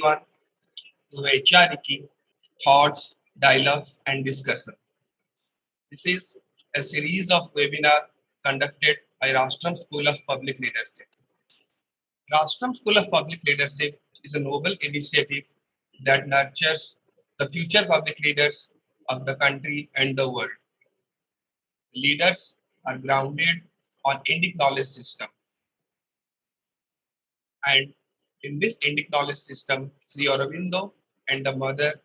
everyone to HREK Thoughts, Dialogues and Discussion. This is a series of webinars conducted by Rashtraam School of Public Leadership. Rashtraam School of Public Leadership is a noble initiative that nurtures the future public leaders of the country and the world. Leaders are grounded on Indic knowledge system, and in this Indic knowledge system, Sri Aurobindo and the mother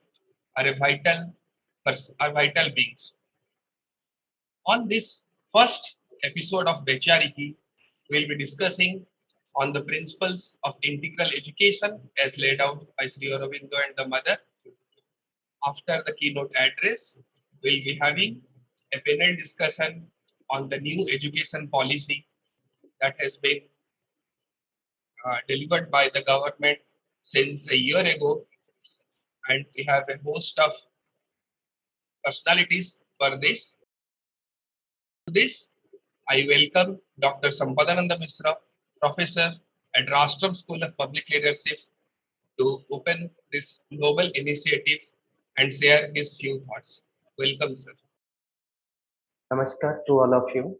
are vital beings. On this first episode of Vechariki, we'll be discussing on the principles of integral education as laid out by Sri Aurobindo and the mother. After the keynote address, we'll be having a panel discussion on the new education policy that has been delivered by the government since a year ago, and we have a host of personalities for this. To this, I welcome Dr. Sampadananda Misra, Professor at Rashtraam School of Public Leadership, to open this noble initiative and share his few thoughts. Welcome, sir. Namaskar to all of you,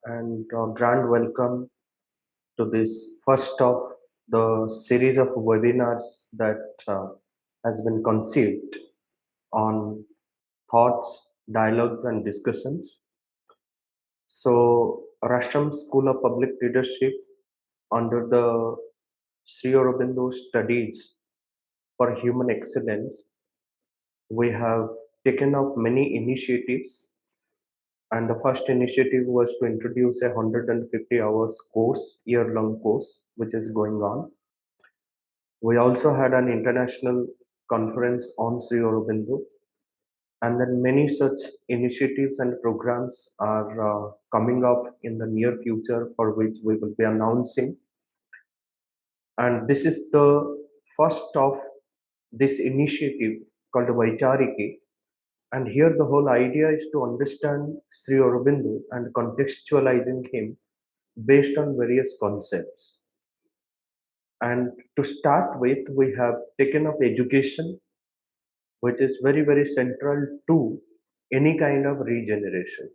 and grand welcome to this first of the series of webinars that has been conceived on thoughts, dialogues, and discussions. So, Rashtraam School of Public Leadership, under the Sri Aurobindo Studies for Human Excellence, we have taken up many initiatives. And the first initiative was to introduce a 150 hours course, year-long course, which is going on. We also had an international conference on Sri Aurobindo, and then many such initiatives and programs are coming up in the near future, for which we will be announcing. And this is the first of this initiative called Vaichariki. And here the whole idea is to understand Sri Aurobindo and contextualizing him based on various concepts. And to start with, we have taken up education, which is very, very central to any kind of regeneration.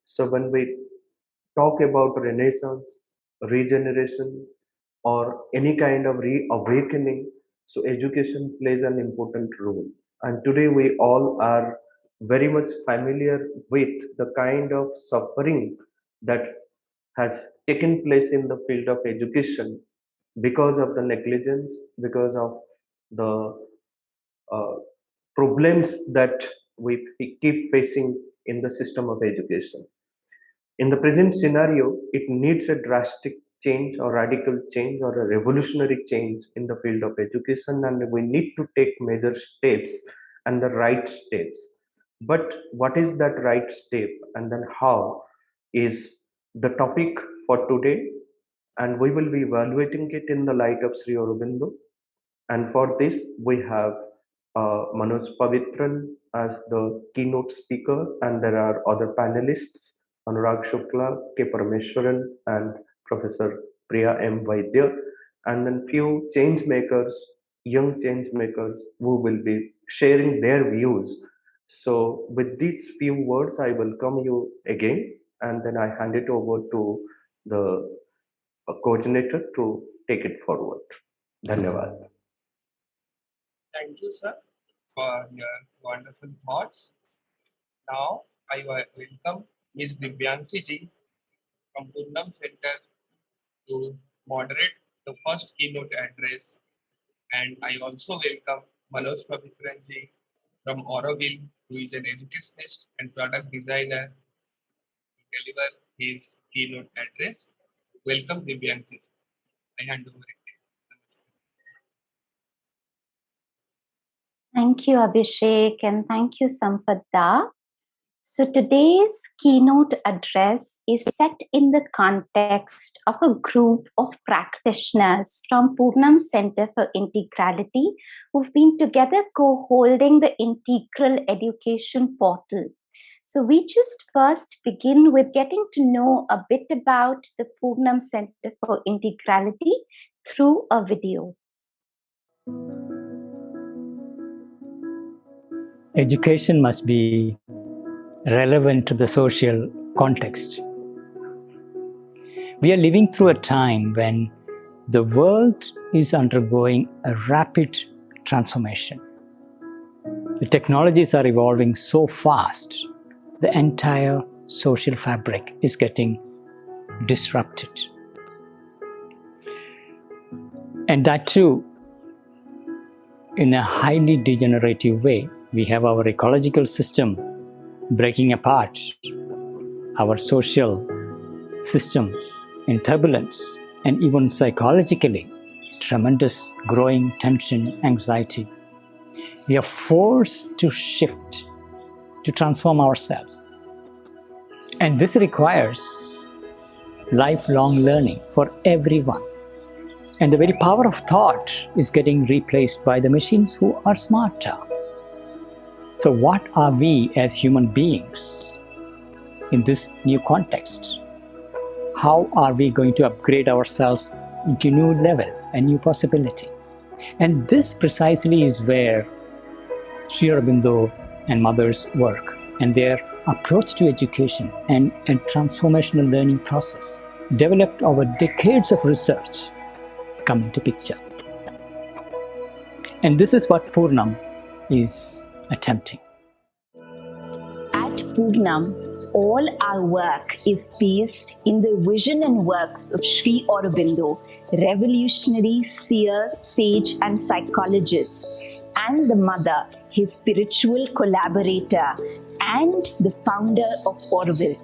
So when we talk about renaissance, regeneration, or any kind of reawakening, so education plays an important role. And today we all are very much familiar with the kind of suffering that has taken place in the field of education because of the negligence, because of the uh, problems that we keep facing in the system of education. In the present scenario, it needs a drastic change or radical change or a revolutionary change in the field of education, and we need to take major steps and the right steps. But what is that right step, and then how, is the topic for today, and we will be evaluating it in the light of Sri Aurobindo. And for this, we have Manoj Pavitran as the keynote speaker, and there are other panelists, Anurag Shukla, K. Parameswaran, and Professor Priya M. Vaidya, and then few change makers, young change makers, who will be sharing their views. So with these few words, I welcome you again, and then I hand it over to the coordinator to take it forward. Dhanyavad. Thank you, sir, for your wonderful thoughts. Now, I welcome Ms. Divyanshi ji from Purnam Center to moderate the first keynote address. And I also welcome Manoj Pavitran ji from Auroville, who is an educationist and product designer, to deliver his keynote address. Welcome, Divyanshi ji. I hand over it to you. Namaste. Thank you, Abhishek, and thank you, Sampada. So today's keynote address is set in the context of a group of practitioners from Purnam Center for Integrality who've been together co-holding the Integral Education Portal. So we just first begin with getting to know a bit about the Purnam Center for Integrality through a video. Education must be relevant to the social context. We are living through a time when the world is undergoing a rapid transformation. The technologies are evolving so fast, the entire social fabric is getting disrupted. And that too, in a highly degenerative way. We have our ecological system breaking apart, our social system in turbulence, and even psychologically, tremendous growing tension, anxiety. We are forced to shift, to transform ourselves. And this requires lifelong learning for everyone. And the very power of thought is getting replaced by the machines who are smarter. So what are we as human beings in this new context? How are we going to upgrade ourselves into a new level, a new possibility? And this precisely is where Sri Aurobindo and Mother's work and their approach to education and a transformational learning process developed over decades of research come into picture. And this is what Purnam is attempting. At Purnam, all our work is based in the vision and works of Sri Aurobindo, revolutionary seer, sage and psychologist, and the mother, his spiritual collaborator and the founder of Auroville.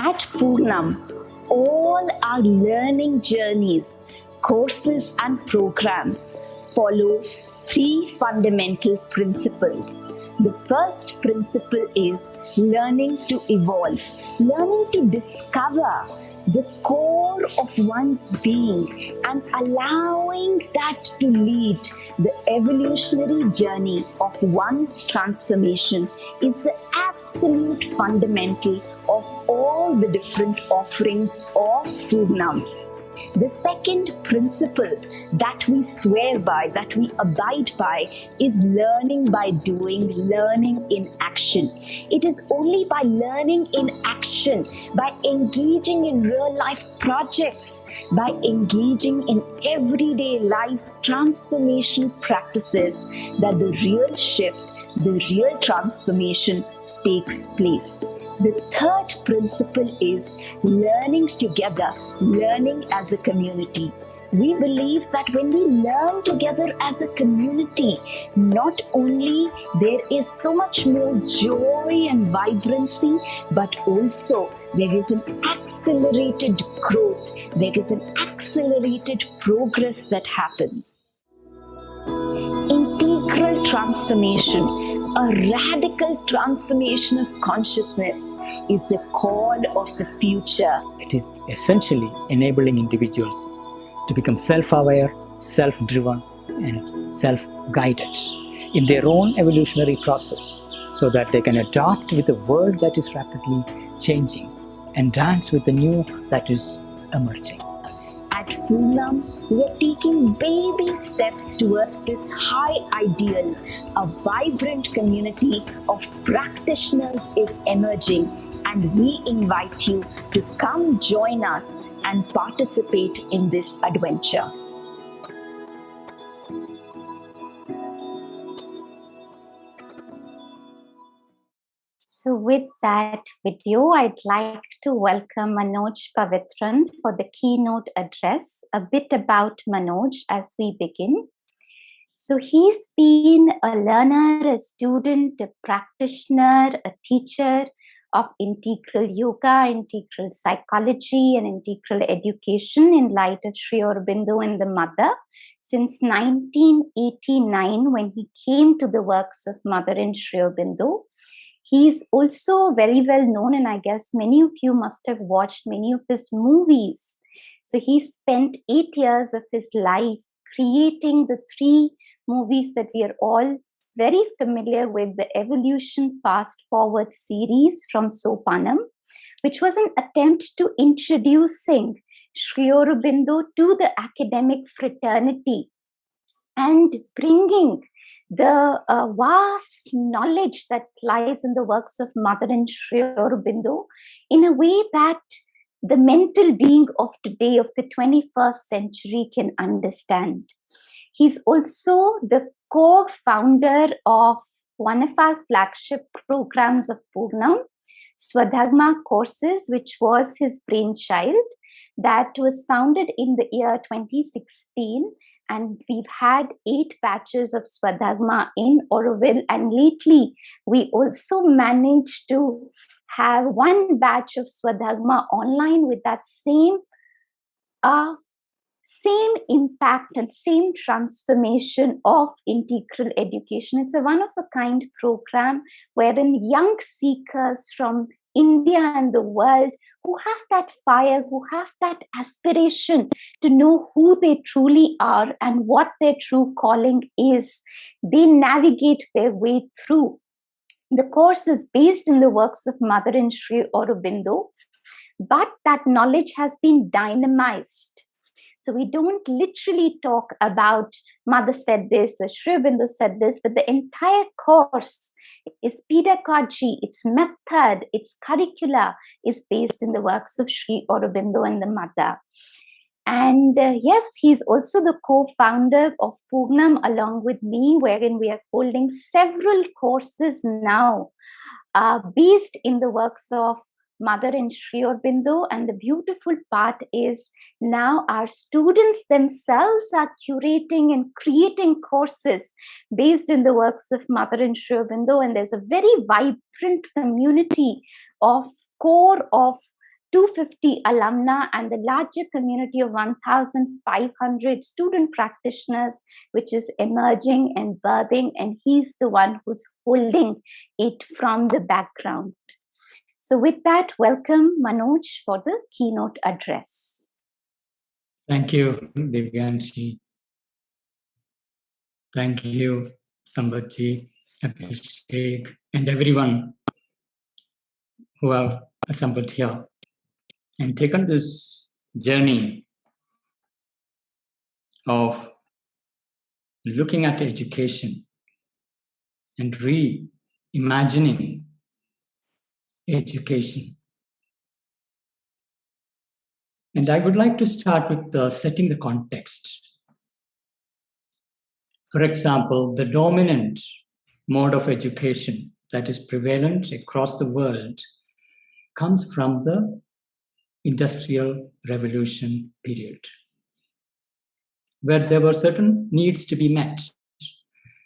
At Purnam, all our learning journeys, courses and programs follow three fundamental principles. The first principle is learning to evolve, learning to discover the core of one's being and allowing that to lead the evolutionary journey of one's transformation is the absolute fundamental of all the different offerings of Purnam. The second principle that we swear by, that we abide by, is learning by doing, learning in action. It is only by learning in action, by engaging in real life projects, by engaging in everyday life transformation practices that the real shift, the real transformation takes place. The third principle is learning together, learning as a community. We believe that when we learn together as a community, not only there is so much more joy and vibrancy, but also there is an accelerated growth, there is an accelerated progress that happens. Integral transformation, a radical transformation of consciousness is the call of the future. It is essentially enabling individuals to become self-aware, self-driven, and self-guided in their own evolutionary process so that they can adapt with a world that is rapidly changing and dance with the new that is emerging. At Purnam, we are taking baby steps towards this high ideal. A vibrant community of practitioners is emerging, and we invite you to come join us and participate in this adventure. So with that video, I'd like to welcome Manoj Pavitran for the keynote address. A bit about Manoj as we begin. So he's been a learner, a student, a practitioner, a teacher of integral yoga, integral psychology, and integral education in light of Sri Aurobindo and the Mother since 1989 when he came to the works of Mother and Sri Aurobindo. He's also very well known, and I guess many of you must have watched many of his movies. So he spent 8 years of his life creating the 3 movies that we are all very familiar with, the Evolution Fast Forward series from Sopanam, which was an attempt to introducing Sri Aurobindo to the academic fraternity and bringing the vast knowledge that lies in the works of Mother and Sri Aurobindo in a way that the mental being of today, of the 21st century, can understand. He's also the co-founder of one of our flagship programs of Purnam, Swadharma Courses, which was his brainchild, that was founded in the year 2016. And we've had 8 batches of Swadharma in Auroville. And lately, we also managed to have 1 batch of Swadharma online with that same impact and same transformation of integral education. It's a one-of-a-kind program wherein young seekers from India and the world who have that fire, who have that aspiration to know who they truly are and what their true calling is, they navigate their way through. The course is based in the works of Mother and Sri Aurobindo, but that knowledge has been dynamized. So we don't literally talk about Mother said this or Sri Aurobindo said this, but the entire course, its pedagogy, its method, its curricula is based in the works of Sri Aurobindo and the Mother. And yes, he's also the co-founder of Purnam along with me, wherein we are holding several courses now based in the works of Mother and Sri Aurobindo. And the beautiful part is now our students themselves are curating and creating courses based in the works of Mother and Sri Aurobindo. And there's a very vibrant community of core of 250 alumna and the larger community of 1,500 student practitioners, which is emerging and birthing, and he's the one who's holding it from the background. So with that, welcome Manoj for the keynote address. Thank you, Divyanshi. Thank you, Sambhaji, Abhishek, and everyone who have assembled here and taken this journey of looking at education and reimagining education. And I would like to start with setting the context. For example, the dominant mode of education that is prevalent across the world comes from the Industrial Revolution period, where there were certain needs to be met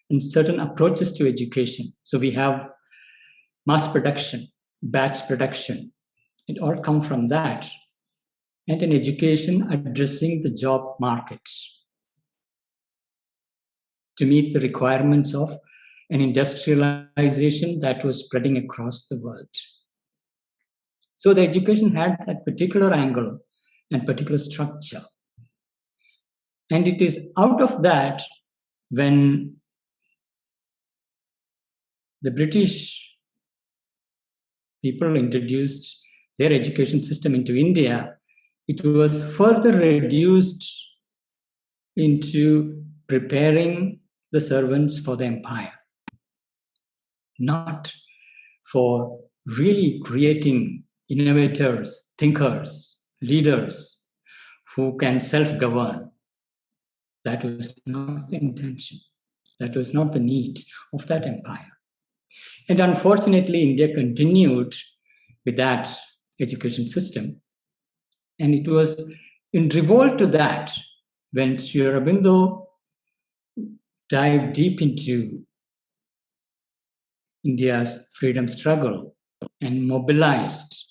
and certain approaches to education. So we have mass production, batch production. It all come from that. And an education addressing the job markets to meet the requirements of an industrialization that was spreading across the world. So the education had that particular angle and particular structure. And it is out of that when the British people introduced their education system into India, it was further reduced into preparing the servants for the empire, not for really creating innovators, thinkers, leaders who can self-govern. That was not the intention. That was not the need of that empire. And unfortunately, India continued with that education system. And it was in revolt to that when Sri Aurobindo dived deep into India's freedom struggle and mobilized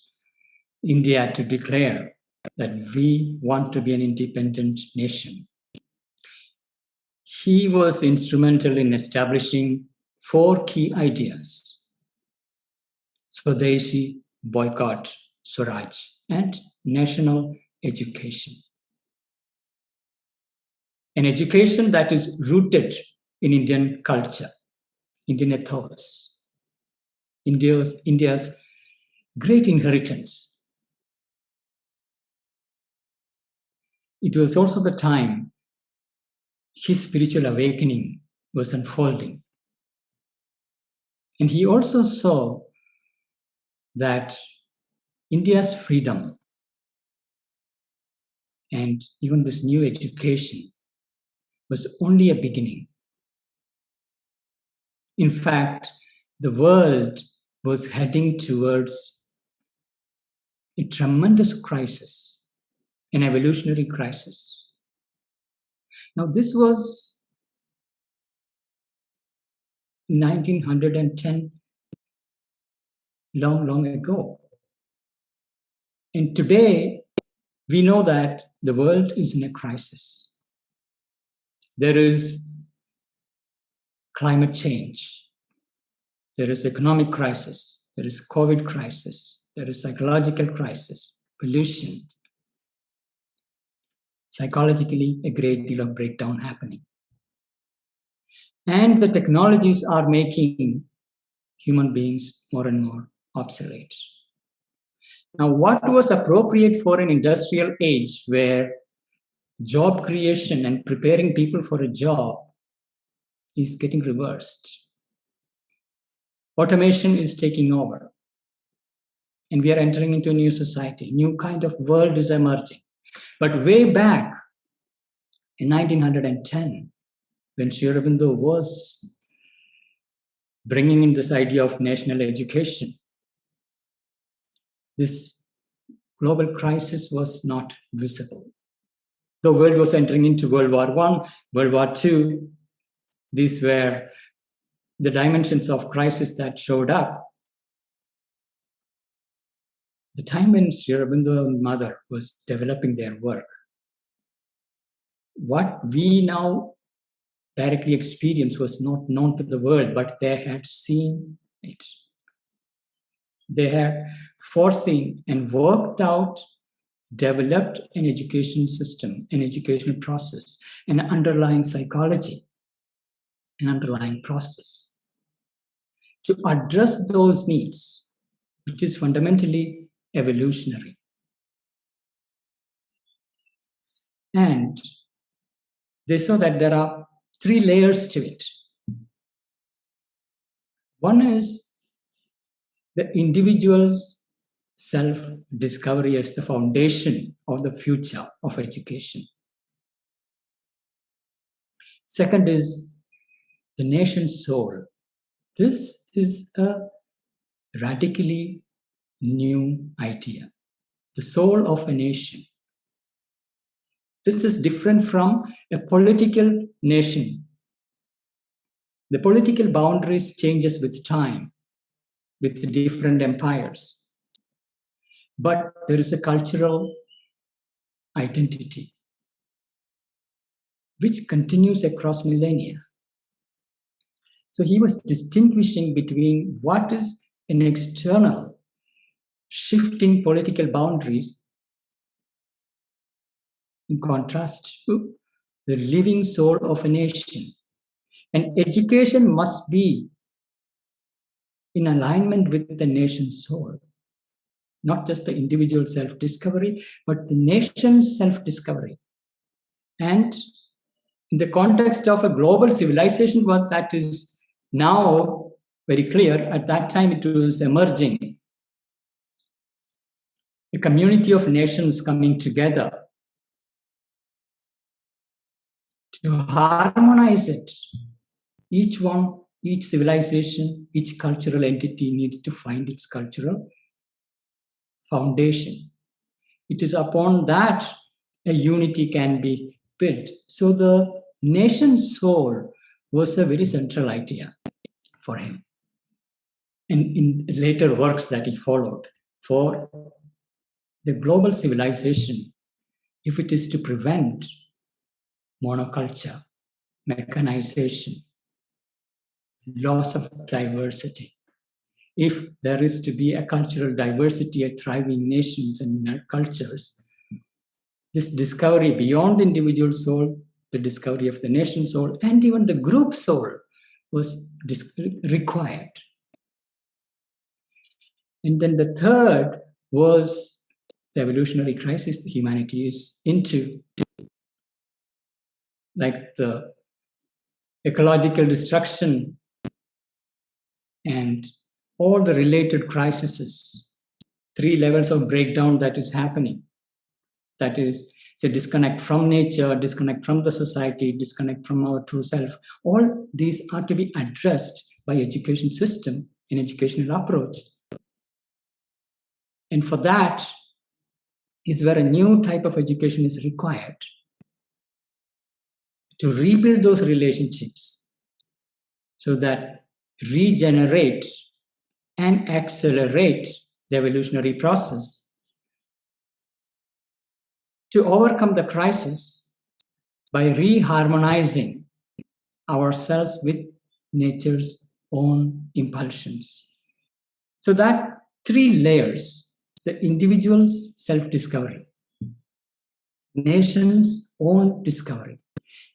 India to declare that we want to be an independent nation. He was instrumental in establishing 4 key ideas: Swadeshi, boycott, Swaraj, and national education. An education that is rooted in Indian culture, Indian ethos, India's great inheritance. It was also the time his spiritual awakening was unfolding. And he also saw that India's freedom and even this new education was only a beginning. In fact, the world was heading towards a tremendous crisis, an evolutionary crisis. Now, this was 1910, long ago. And today, we know that the world is in a crisis. There is climate change. There is economic crisis. There is COVID crisis. There is psychological crisis, pollution. Psychologically, a great deal of breakdown happening. And the technologies are making human beings more and more obsolete. Now, what was appropriate for an industrial age where job creation and preparing people for a job is getting reversed? Automation is taking over. And we are entering into a new society. New kind of world is emerging. But way back in 1910, when Sri Aurobindo was bringing in this idea of national education, this global crisis was not visible. The world was entering into World War I, World War II. These were the dimensions of crisis that showed up. The time when Sri Aurobindo and Mother was developing their work, what we now directly experience was not known to the world, but they had seen it. They had foreseen and worked out, developed an education system, an educational process, an underlying psychology, an underlying process to address those needs, which is fundamentally evolutionary. And they saw that there are 3 layers to it. One is the individual's self-discovery as the foundation of the future of education. Second is the nation's soul. This is a radically new idea, the soul of a nation. This is different from a political nation. The political boundaries changes with time, with different empires. But there is a cultural identity which continues across millennia. So he was distinguishing between what is an external shifting political boundaries in contrast to the living soul of a nation. And education must be in alignment with the nation's soul, not just the individual self-discovery, but the nation's self-discovery. And in the context of a global civilization, what that is now very clear, at that time it was emerging. A community of nations coming together to harmonize it. Each one, each civilization, each cultural entity needs to find its cultural foundation. It is upon that a unity can be built. So the nation's soul was a very central idea for him. And in later works that he followed, for the global civilization, if it is to prevent monoculture, mechanization, loss of diversity, if there is to be a cultural diversity, a thriving nations and cultures, this discovery beyond the individual soul, the discovery of the nation soul, and even the group soul was required. And then the third was the evolutionary crisis that humanity is into. Like the ecological destruction, and all the related crises, 3 levels of breakdown that is happening. That is, say, disconnect from nature, disconnect from the society, disconnect from our true self. All these are to be addressed by education system and educational approach. And for that is where a new type of education is required to rebuild those relationships so that regenerate and accelerate the evolutionary process to overcome the crisis by reharmonizing ourselves with nature's own impulsions. So that 3 layers, the individual's self-discovery, nation's own discovery,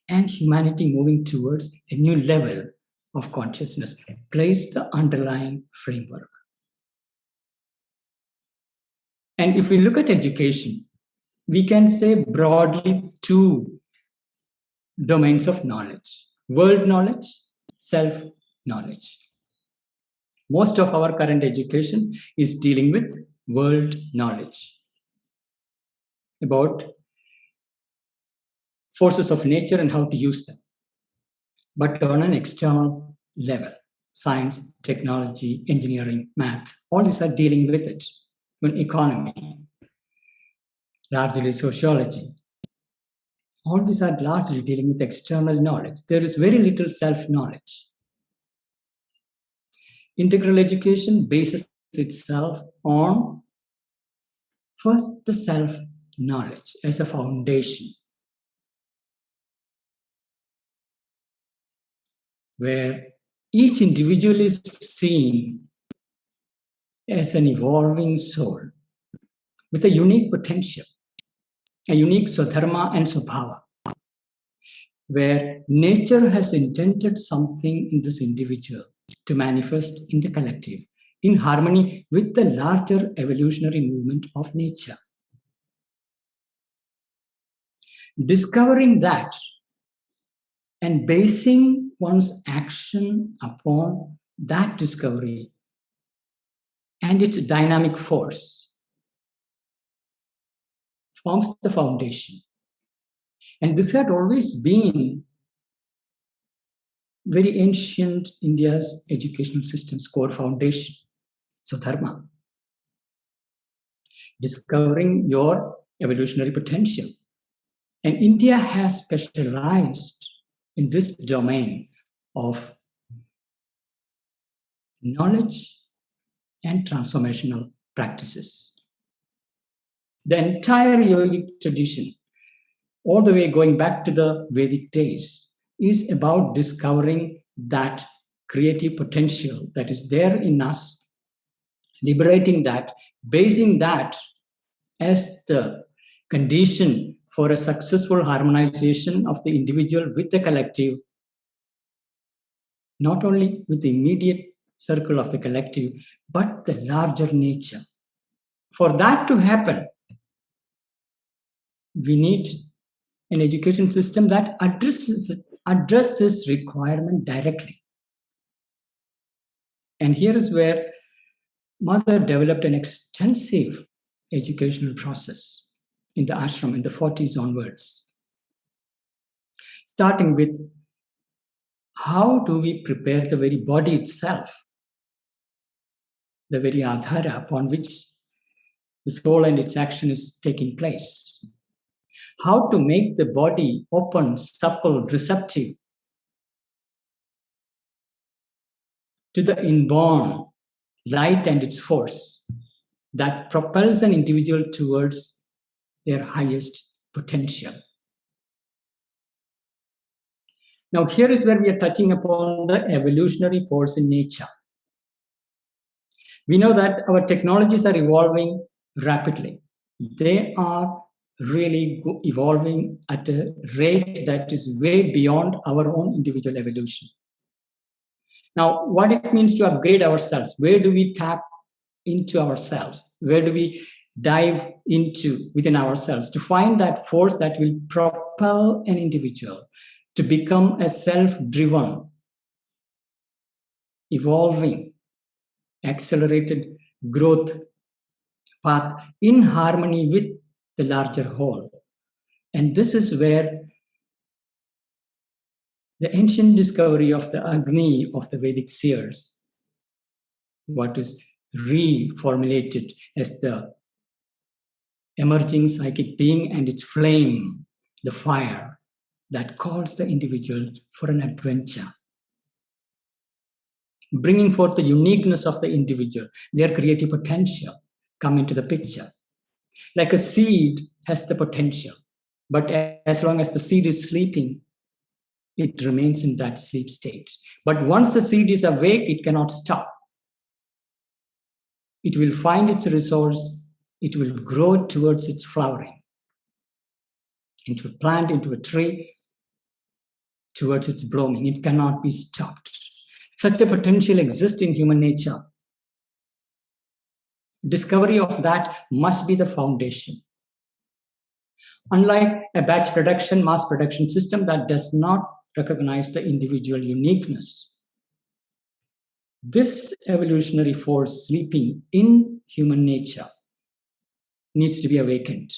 and humanity moving towards a new level of consciousness, plays the underlying framework. And if we look at education, we can say broadly 2 domains of knowledge: world knowledge, self-knowledge. Most of our current education is dealing with world knowledge about forces of nature and how to use them, but on an external level. Science, technology, engineering, math, all these are dealing with it. Even economy, largely sociology. All these are largely dealing with external knowledge. There is very little self-knowledge. Integral education bases itself on first the self-knowledge as a foundation, where each individual is seen as an evolving soul with a unique potential, a unique Swadharma and Swabhava, where nature has intended something in this individual to manifest in the collective, in harmony with the larger evolutionary movement of nature. Discovering that and basing one's action upon that discovery and its dynamic force forms the foundation. And this had always been very ancient India's educational system's core foundation, Swadharma. Discovering your evolutionary potential. And India has specialized in this domain of knowledge and transformational practices. The entire yogic tradition, all the way going back to the Vedic days, is about discovering that creative potential that is there in us, liberating that, basing that as the condition for a successful harmonization of the individual with the collective, not only with the immediate circle of the collective, but the larger nature. For that to happen, we need an education system that addresses this requirement directly. And here is where Mother developed an extensive educational process in the ashram in the 40s onwards, starting with how do we prepare the very body itself, the very adhara upon which the soul and its action is taking place. How to make the body open, supple, receptive to the inborn light and its force that propels an individual towards their highest potential. Now, here is where we are touching upon the evolutionary force in nature. We know that our technologies are evolving rapidly. They are really evolving at a rate that is way beyond our own individual evolution. Now, what it means to upgrade ourselves, where do we tap into ourselves? Where do we dive into within ourselves to find that force that will propel an individual to become a self-driven, evolving, accelerated growth path in harmony with the larger whole. And this is where the ancient discovery of the Agni of the Vedic seers, what is reformulated as the emerging psychic being and its flame, the fire that calls the individual for an adventure, bringing forth the uniqueness of the individual, their creative potential come into the picture. Like a seed has the potential, but as long as the seed is sleeping, it remains in that sleep state. But once the seed is awake, it cannot stop. It will find its resource, it will grow towards its flowering, into a plant, into a tree, towards its blooming. It cannot be stopped. Such a potential exists in human nature. Discovery of that must be the foundation. Unlike a batch production, mass production system that does not recognize the individual uniqueness, this evolutionary force sleeping in human nature needs to be awakened.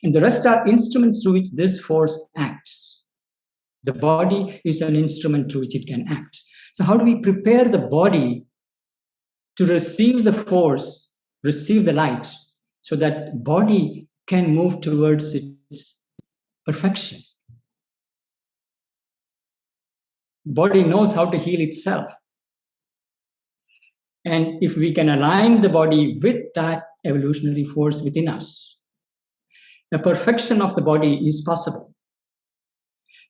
And the rest are instruments through which this force acts. The body is an instrument through which it can act. So how do we prepare the body to receive the force, receive the light, so that body can move towards its perfection? Body knows how to heal itself. And if we can align the body with that evolutionary force within us, the perfection of the body is possible.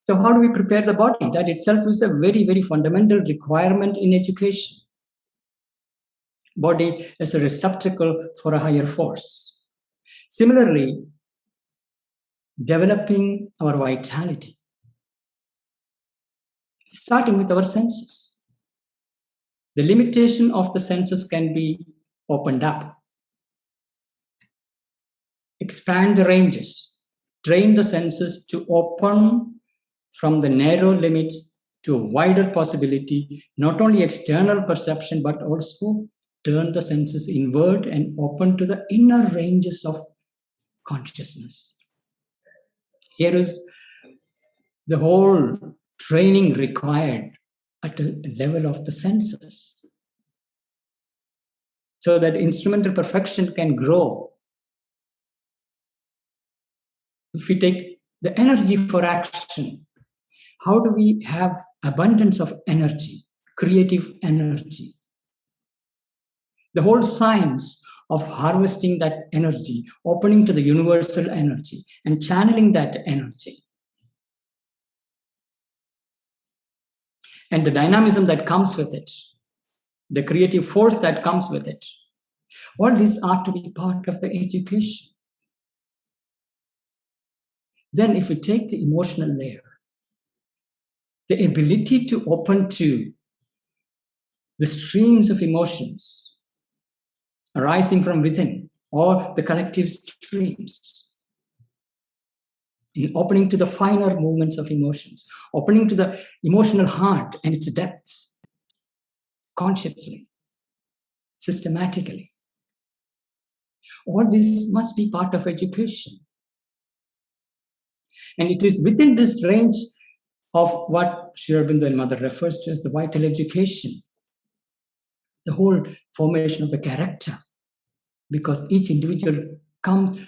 So how do we prepare the body? That itself is a very, very fundamental requirement in education. Body as a receptacle for a higher force. Similarly, developing our vitality, starting with our senses. The limitation of the senses can be opened up. Expand the ranges. Train the senses to open from the narrow limits to a wider possibility, not only external perception, but also turn the senses inward and open to the inner ranges of consciousness. Here is the whole training required at a level of the senses, so that instrumental perfection can grow. If we take the energy for action, how do we have abundance of energy, creative energy? The whole science of harvesting that energy, opening to the universal energy and channeling that energy. And the dynamism that comes with it, the creative force that comes with it. All these are to be part of the education. Then if we take the emotional layer, the ability to open to the streams of emotions arising from within, or the collective streams, in opening to the finer movements of emotions, opening to the emotional heart and its depths, consciously, systematically. All this must be part of education. And it is within this range of what Sri Aurobindo and Mother refers to as the vital education, the whole formation of the character, because each individual comes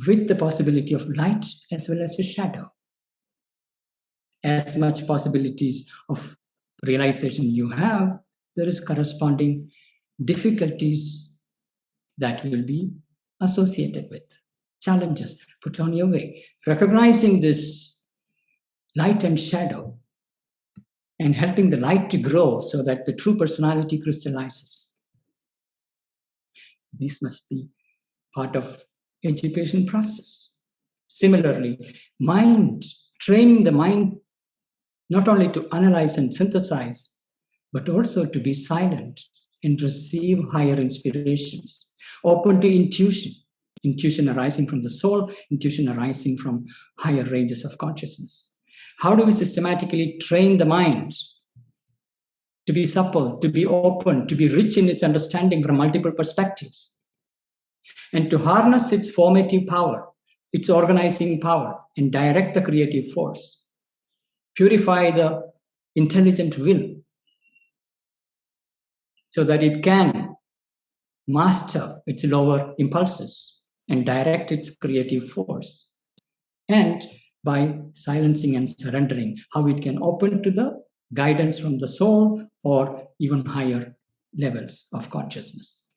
with the possibility of light as well as a shadow. As much possibilities of realization you have, there is corresponding difficulties that will be associated with, challenges put on your way. Recognizing this light and shadow and helping the light to grow so that the true personality crystallizes. This must be part of education process. Similarly, mind, training the mind not only to analyze and synthesize, but also to be silent and receive higher inspirations, open to intuition, Intuition arising from the soul, intuition arising from higher ranges of consciousness. How do we systematically train the mind to be supple, to be open, to be rich in its understanding from multiple perspectives, and to harness its formative power, its organizing power, and direct the creative force, purify the intelligent will so that it can master its lower impulses and direct its creative force, and by silencing and surrendering, how it can open to the guidance from the soul or even higher levels of consciousness.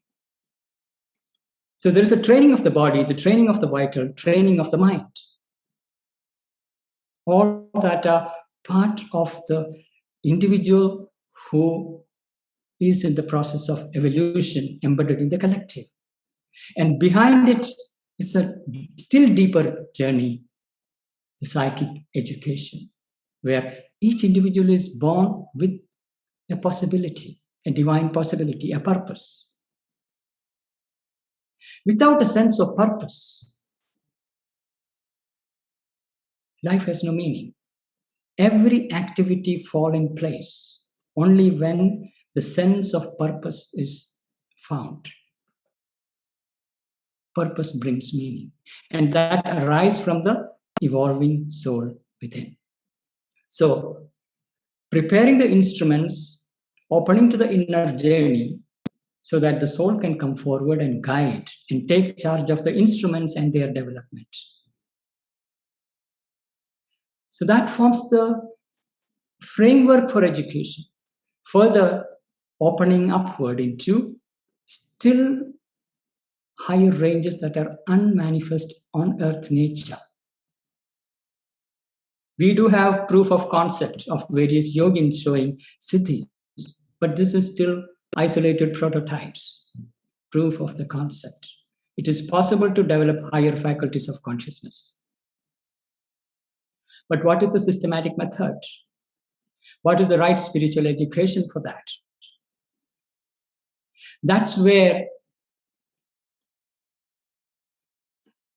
So there is a training of the body, the training of the vital, training of the mind. All that are part of the individual who is in the process of evolution embedded in the collective. And behind it is a still deeper journey, the psychic education, where each individual is born with a possibility, a divine possibility, a purpose. Without a sense of purpose, life has no meaning. Every activity falls in place only when the sense of purpose is found. Purpose brings meaning, and that arises from the evolving soul within. So, preparing the instruments, opening to the inner journey, so that the soul can come forward and guide and take charge of the instruments and their development. So that forms the framework for education, further opening upward into still higher ranges that are unmanifest on earth nature. We do have proof of concept of various yogins showing siddhis, but this is still isolated prototypes, proof of the concept. It is possible to develop higher faculties of consciousness. But what is the systematic method? What is the right spiritual education for that? That's where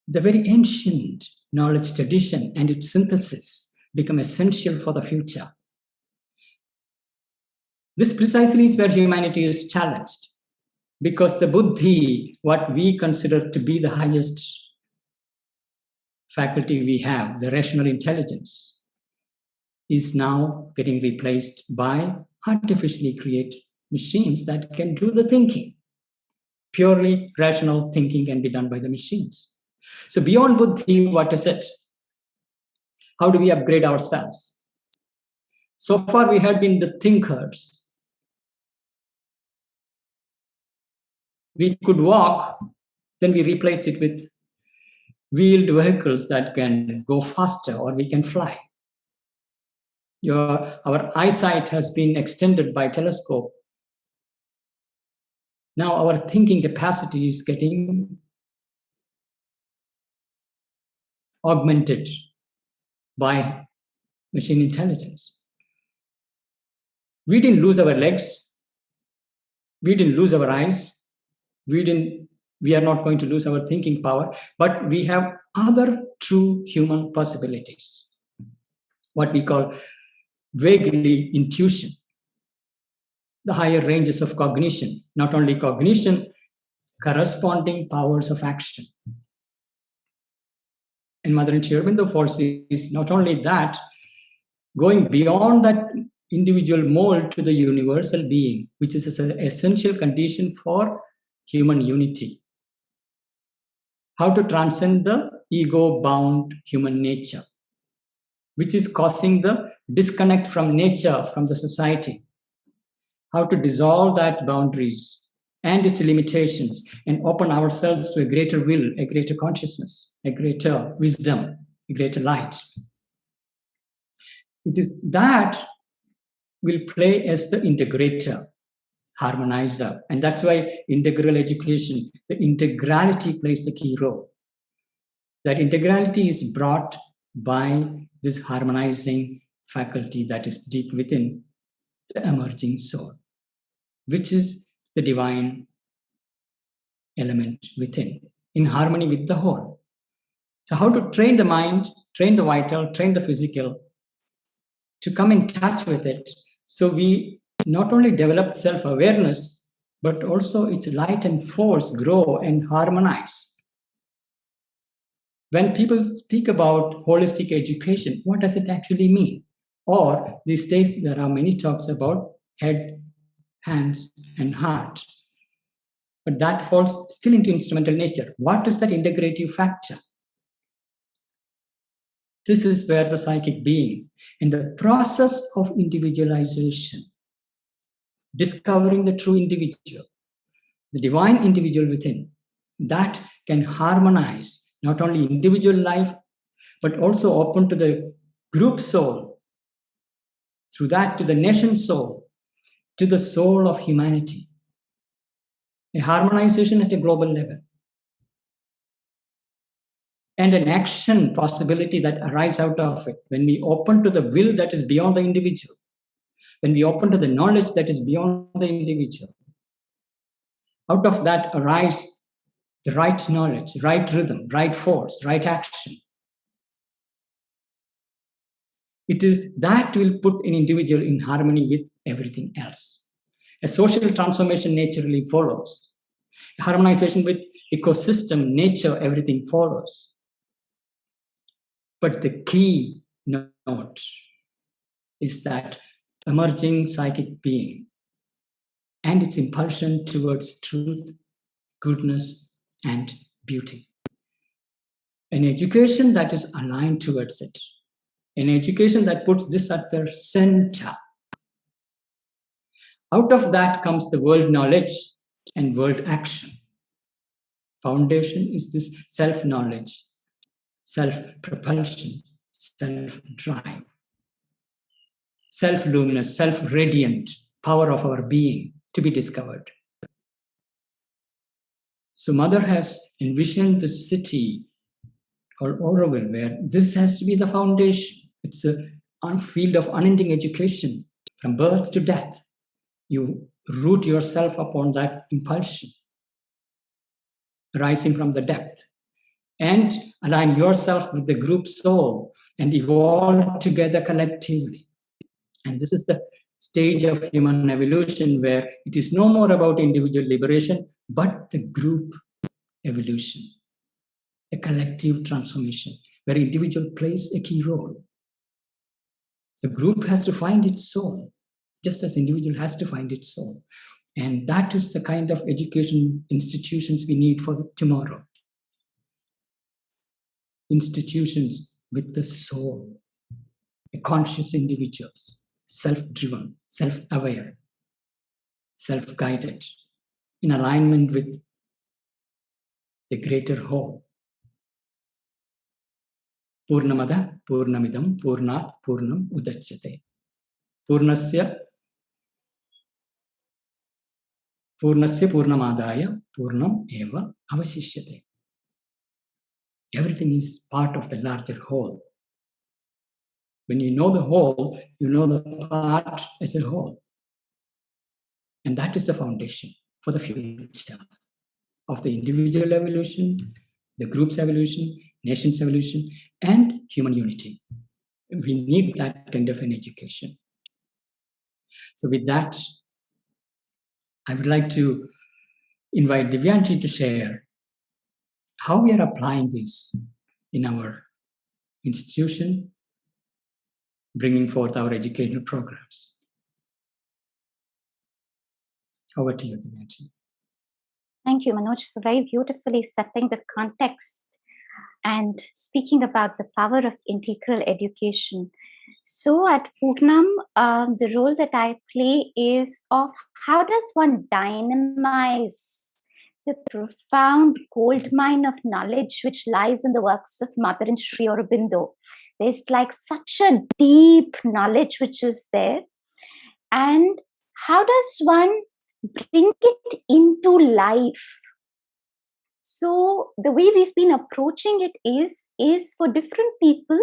the very ancient knowledge tradition and its synthesis become essential for the future. This precisely is where humanity is challenged, because the buddhi, what we consider to be the highest faculty we have, the rational intelligence, is now getting replaced by artificially created machines that can do the thinking. Purely rational thinking can be done by the machines. So beyond buddhi, what is it? How do we upgrade ourselves? So far we had been the thinkers. We could walk, then we replaced it with wheeled vehicles that can go faster, or we can fly. Our eyesight has been extended by telescope. Now our thinking capacity is getting augmented by machine intelligence. We didn't lose our legs. We didn't lose our eyes. We are not going to lose our thinking power, but we have other true human possibilities, what we call vaguely intuition, the higher ranges of cognition, not only cognition, corresponding powers of action. And Mother Sri Aurobindo foresees not only that, going beyond that individual mold to the universal being, which is an essential condition for human unity. How to transcend the ego-bound human nature, which is causing the disconnect from nature, from the society. How to dissolve that boundaries and its limitations and open ourselves to a greater will, a greater consciousness, a greater wisdom, a greater light. It is that will play as the integrator, harmonizer. And that's why integral education, the integrality plays the key role. That integrality is brought by this harmonizing faculty that is deep within the emerging soul, which is the divine element within, in harmony with the whole. So how to train the mind, train the vital, train the physical to come in touch with it. So we not only develop self-awareness, but also its light and force grow and harmonize. When people speak about holistic education, what does it actually mean? Or these days, there are many talks about head, hands, and heart. But that falls still into instrumental nature. What is that integrative factor? This is where the psychic being, in the process of individualization, discovering the true individual, the divine individual within, that can harmonize not only individual life, but also open to the group soul, through that to the nation soul, to the soul of humanity. A harmonization at a global level. And an action possibility that arises out of it when we open to the will that is beyond the individual, when we open to the knowledge that is beyond the individual. Out of that arise the right knowledge, right rhythm, right force, right action. It is that will put an individual in harmony with everything else. A social transformation naturally follows. A harmonization with ecosystem, nature, everything follows. But the key note is that emerging psychic being and its impulsion towards truth, goodness, and beauty. An education that is aligned towards it. An education that puts this at the center. Out of that comes the world knowledge and world action. Foundation is this self-knowledge, self-propulsion, self-drive, self-luminous, self-radiant power of our being to be discovered. So Mother has envisioned the city called Auroville, where this has to be the foundation. It's a field of unending education from birth to death. You root yourself upon that impulsion rising from the depth and align yourself with the group soul and evolve together collectively. And this is the stage of human evolution where it is no more about individual liberation, but the group evolution, a collective transformation where individual plays a key role. The group has to find its soul, just as individual has to find its soul. And that is the kind of education institutions we need for tomorrow. Institutions with the soul, conscious individuals, self-driven, self-aware, self-guided, in alignment with the greater whole. Purnamada, Purnamidam, Purnat, Purnam, Udachyate. Purnasya Purnamadaya, Purnam eva avasishyate. Everything is part of the larger whole. When you know the whole, you know the part as a whole. And that is the foundation for the future of the individual evolution, the group's evolution, nation's evolution, and human unity. We need that kind of an education. So with that, I would like to invite Divyanshi to share how we are applying this in our institution, bringing forth our educational programs. Over to you, Divyanshi. Thank you, Manoj, for very beautifully setting the context and speaking about the power of integral education. So at Purnam, the role that I play is of how does one dynamize the profound gold mine of knowledge which lies in the works of Mother and Sri Aurobindo. There's like such a deep knowledge which is there. And how does one bring it into life? So the way we've been approaching it is for different people,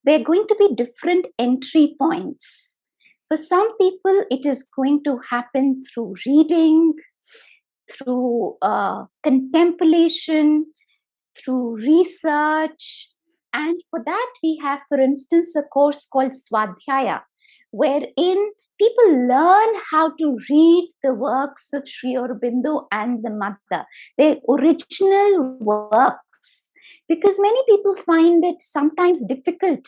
there are going to be different entry points. For some people, it is going to happen through reading, through contemplation, through research. And for that, we have, for instance, a course called Swadhyaya, wherein people learn how to read the works of Sri Aurobindo and the Mother, their original works, because many people find it sometimes difficult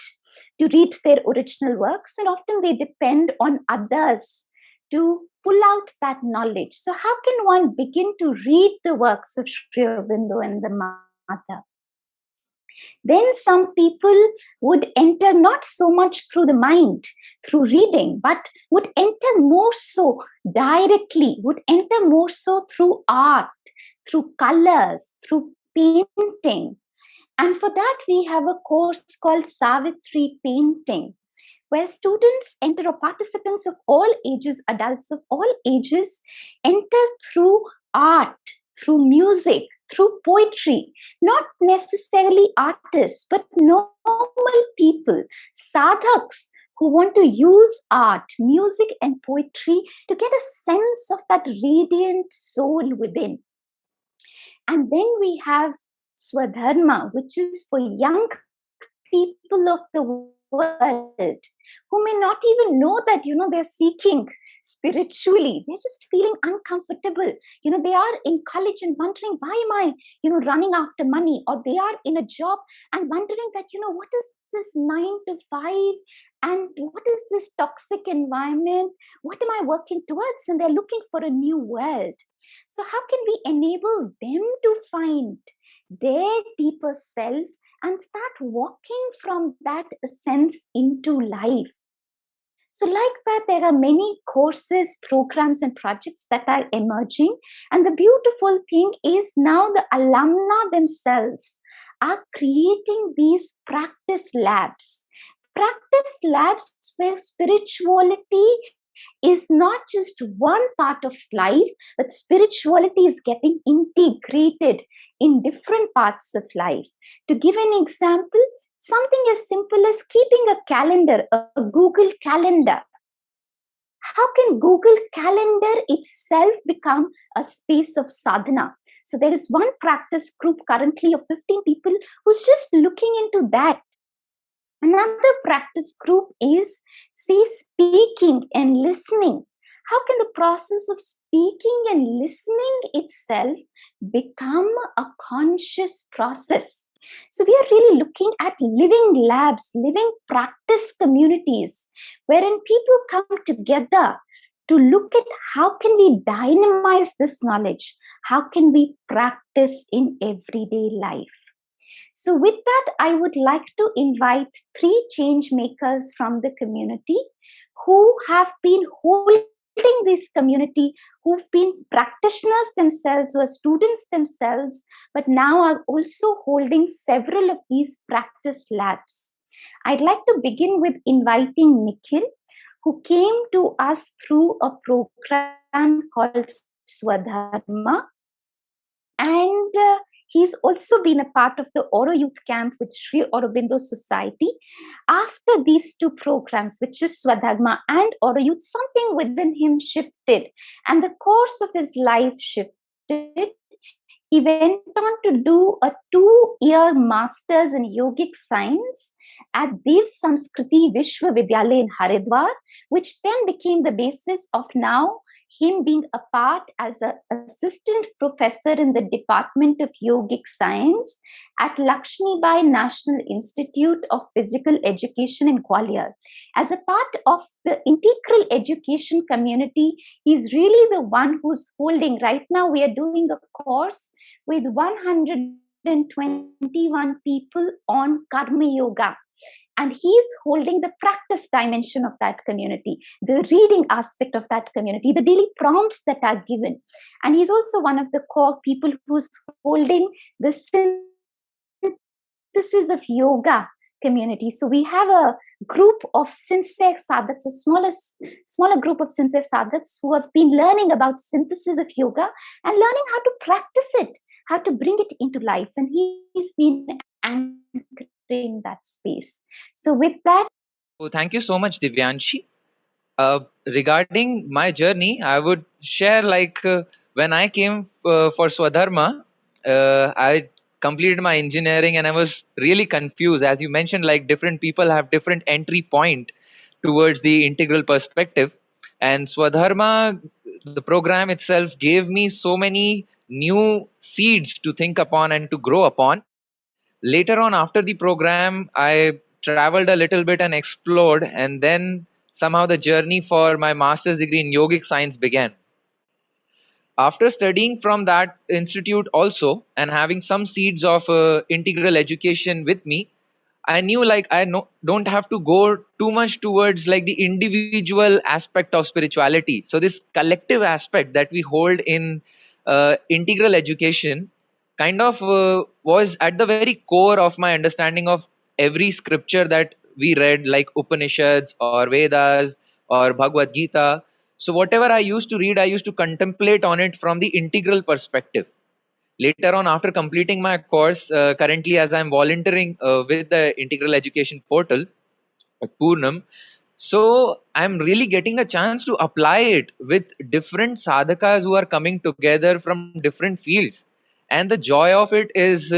to read their original works, and often they depend on others to pull out that knowledge. So, how can one begin to read the works of Sri Aurobindo and the Mother? Then some people would enter not so much through the mind, through reading, but would enter more so directly, would enter more so through art, through colors, through painting. And for that, we have a course called Savitri Painting, where students enter, or participants of all ages, adults of all ages, enter through art, through music, through poetry, not necessarily artists, but normal people, sadhaks who want to use art, music, and poetry to get a sense of that radiant soul within. And then we have Swadharma, which is for young people of the world who may not even know that, they're seeking spiritually. They're just feeling uncomfortable. They are in college and wondering, why am I, running after money? Or they are in a job and wondering that, what is this 9 to 5? And what is this toxic environment? What am I working towards? And they're looking for a new world. So how can we enable them to find their deeper self and start walking from that sense into life? So like that, there are many courses, programs, and projects that are emerging. And the beautiful thing is now the alumna themselves are creating these practice labs. Practice labs where spirituality is not just one part of life, but spirituality is getting integrated in different parts of life. To give an example, something as simple as keeping a calendar, a Google Calendar. How can Google Calendar itself become a space of sadhana? So there is one practice group currently of 15 people who's just looking into that. Another practice group is, say, speaking and listening. How can the process of speaking and listening itself become a conscious process? So we are really looking at living labs, living practice communities, wherein people come together to look at how can we dynamize this knowledge? How can we practice in everyday life? So with that, I would like to invite 3 change makers from the community who have been holding this community, who've been practitioners themselves, who are students themselves, but now are also holding several of these practice labs. I'd like to begin with inviting Nikhil, who came to us through a program called Swadharma. And he's also been a part of the Oro Youth Camp with Sri Aurobindo Society. After these 2 programs, which is Swadharma and Oro Youth, something within him shifted and the course of his life shifted. He went on to do a 2-year master's in yogic science at Dev Samskriti Vishwavidyalaya in Haridwar, which then became the basis of now him being a part as an assistant professor in the Department of Yogic Science at Lakshmi Bai National Institute of Physical Education in Gwalior. As a part of the integral education community, he's really the one who's holding. Right now, we are doing a course with 121 people on Karma Yoga. And he's holding the practice dimension of that community, the reading aspect of that community, the daily prompts that are given. And he's also one of the core people who's holding the synthesis of yoga community. So we have a group of sincere sadhaks, a smaller group of sincere sadhaks who have been learning about synthesis of yoga and learning how to practice it, how to bring it into life. And he's been anchoring that space. So with that, Thank you so much, Divyanshi. Regarding my journey, I would share when I came for Swadharma, I completed my engineering, and I was really confused. As you mentioned, like different people have different entry point towards the integral perspective. And Swadharma, the program itself, gave me so many new seeds to think upon and to grow upon. Later on, after the program, I traveled a little bit and explored, and then somehow the journey for my master's degree in yogic science began. After studying from that institute also and having some seeds of integral education with me, I knew like don't have to go too much towards like the individual aspect of spirituality. So this collective aspect that we hold in integral education kind of was at the very core of my understanding of every scripture that we read, like Upanishads or Vedas or Bhagavad Gita. So whatever I used to read, I used to contemplate on it from the integral perspective. Later on, after completing my course, currently as I'm volunteering with the Integral Education Portal at Purnam, so I'm really getting a chance to apply it with different sadhakas who are coming together from different fields. And the joy of it is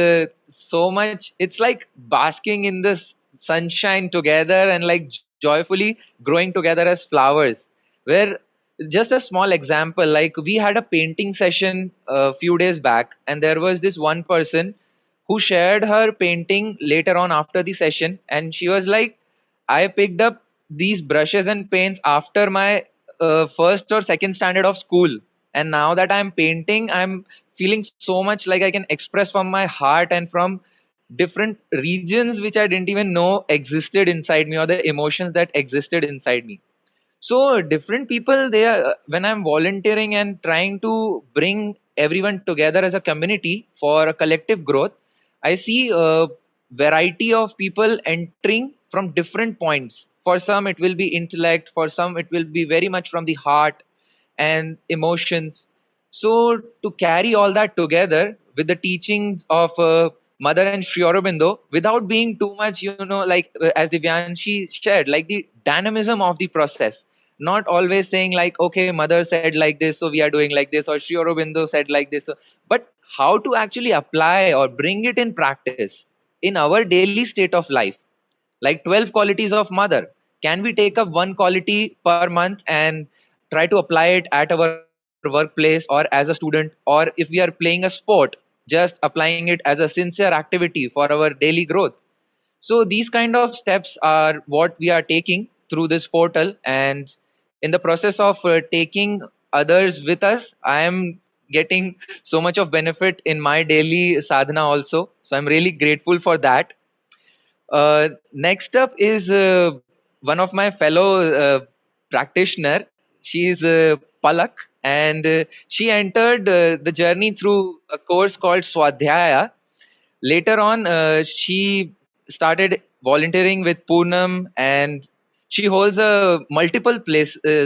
so much, it's like basking in the sunshine together and like joyfully growing together as flowers. Where just a small example, like we had a painting session a few days back, and there was this one person who shared her painting later on after the session, and she was like, I picked up these brushes and paints after my first or second standard of school. And now that I'm painting, I'm feeling so much like I can express from my heart and from different regions which I didn't even know existed inside me, or the emotions that existed inside me. So different people, they are, when I'm volunteering and trying to bring everyone together as a community for a collective growth, I see a variety of people entering from different points. For some it will be intellect, for some it will be very much from the heart and emotions. So to carry all that together with the teachings of Mother and Sri Aurobindo, without being too much, like as Divyanshi shared, like the dynamism of the process, not always saying like, okay, Mother said like this, so we are doing like this, or Sri Aurobindo said like this, but how to actually apply or bring it in practice in our daily state of life, like 12 qualities of Mother. Can we take up one quality per month and try to apply it at our workplace or as a student, or if we are playing a sport, just applying it as a sincere activity for our daily growth? So these kind of steps are what we are taking through this portal, and in the process of taking others with us, I am getting so much of benefit in my daily sadhana also. So I'm really grateful for that. Next up is one of my fellow practitioner. She is Palak, and she entered the journey through a course called Swadhyaya. Later on, she started volunteering with Poonam, and she holds a multiple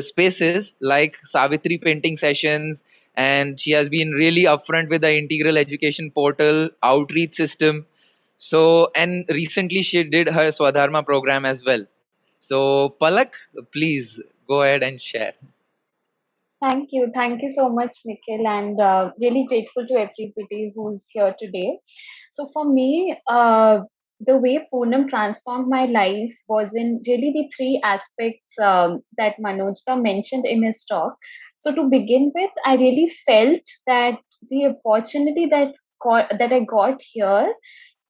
spaces like Savitri painting sessions, and she has been really upfront with the integral education portal outreach system. So, and recently she did her Swadharma program as well. So, Palak, please go ahead and share. Thank you so much, Nikhil, and really grateful to everybody who's here today. So for me, the way Poonam transformed my life was in really the three aspects that Manojda mentioned in his talk. So to begin with, I really felt that the opportunity that I got here,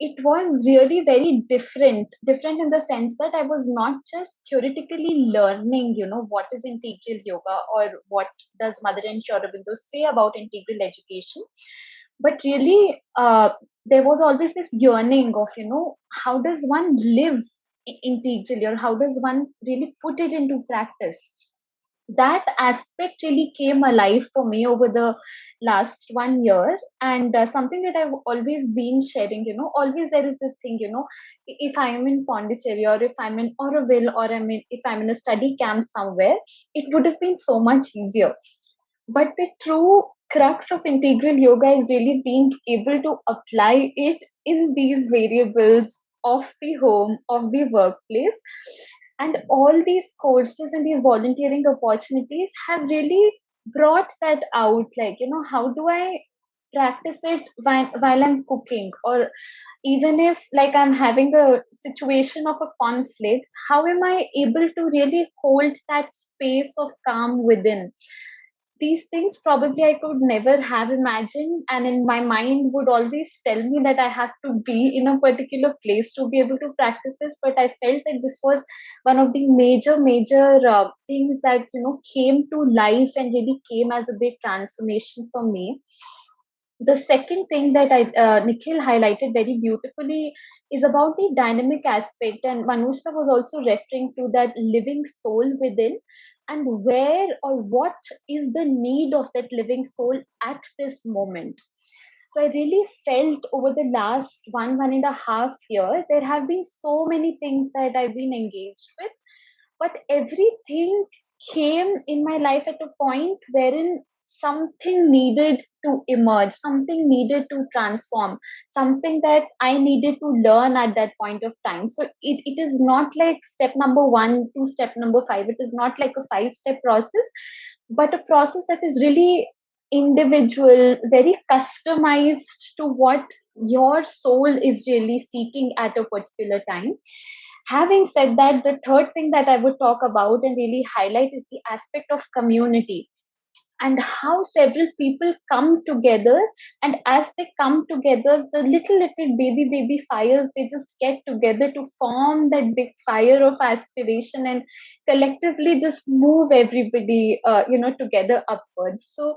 it was really very different in the sense that I was not just theoretically learning, what is integral yoga or what does Mother and Sri Aurobindo say about integral education, but really there was always this yearning of, how does one live integrally, or how does one really put it into practice. That aspect really came alive for me over the last 1 year, and something that I've always been sharing, always there is this thing, if I'm in Pondicherry, or if I'm in Auroville, or if I'm in a study camp somewhere, it would have been so much easier. But the true crux of integral yoga is really being able to apply it in these variables of the home, of the workplace. And all these courses and these volunteering opportunities have really brought that out. Like, how do I practice it while I'm cooking, or even if like I'm having a situation of a conflict, how am I able to really hold that space of calm within? These things probably I could never have imagined, and in my mind would always tell me that I have to be in a particular place to be able to practice this. But I felt that this was one of the major things that came to life and really came as a big transformation for me. The second thing that Nikhil highlighted very beautifully is about the dynamic aspect, and Manusha was also referring to that living soul within, and where or what is the need of that living soul at this moment. So I really felt over the last 1.5 year, there have been so many things that I've been engaged with, but everything came in my life at a point wherein something needed to emerge, something needed to transform, something that I needed to learn at that point of time. So it is not like step number 1 to step number 5, it is not like a 5-step process, but a process that is really individual, very customized to what your soul is really seeking at a particular time. Having said that, the third thing that I would talk about and really highlight is the aspect of community, and how several people come together, and as they come together, the little baby fires, they just get together to form that big fire of aspiration and collectively just move everybody together upwards. So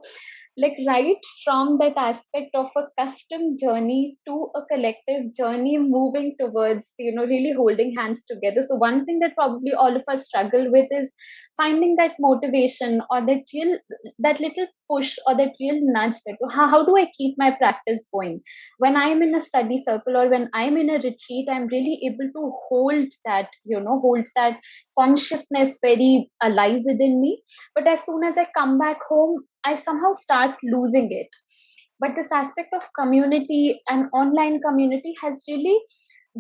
like right from that aspect of a custom journey to a collective journey moving towards really holding hands together. So one thing that probably all of us struggle with is finding that motivation, or that little push, or that real nudge, that how do I keep my practice going when I'm in a study circle or when I'm in a retreat. I'm really able to hold that consciousness very alive within me, but as soon as I come back home, I somehow start losing it. But this aspect of community and online community has really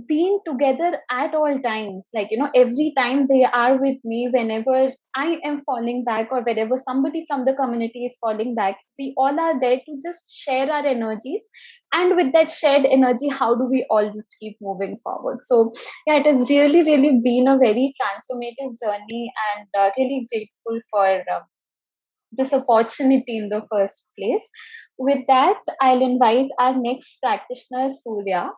been together at all times. Like, every time they are with me, whenever I am falling back or whenever somebody from the community is falling back, we all are there to just share our energies. And with that shared energy, how do we all just keep moving forward? So, yeah, it has really, really been a very transformative journey, and really grateful for this opportunity in the first place. With that, I'll invite our next practitioner, Surya.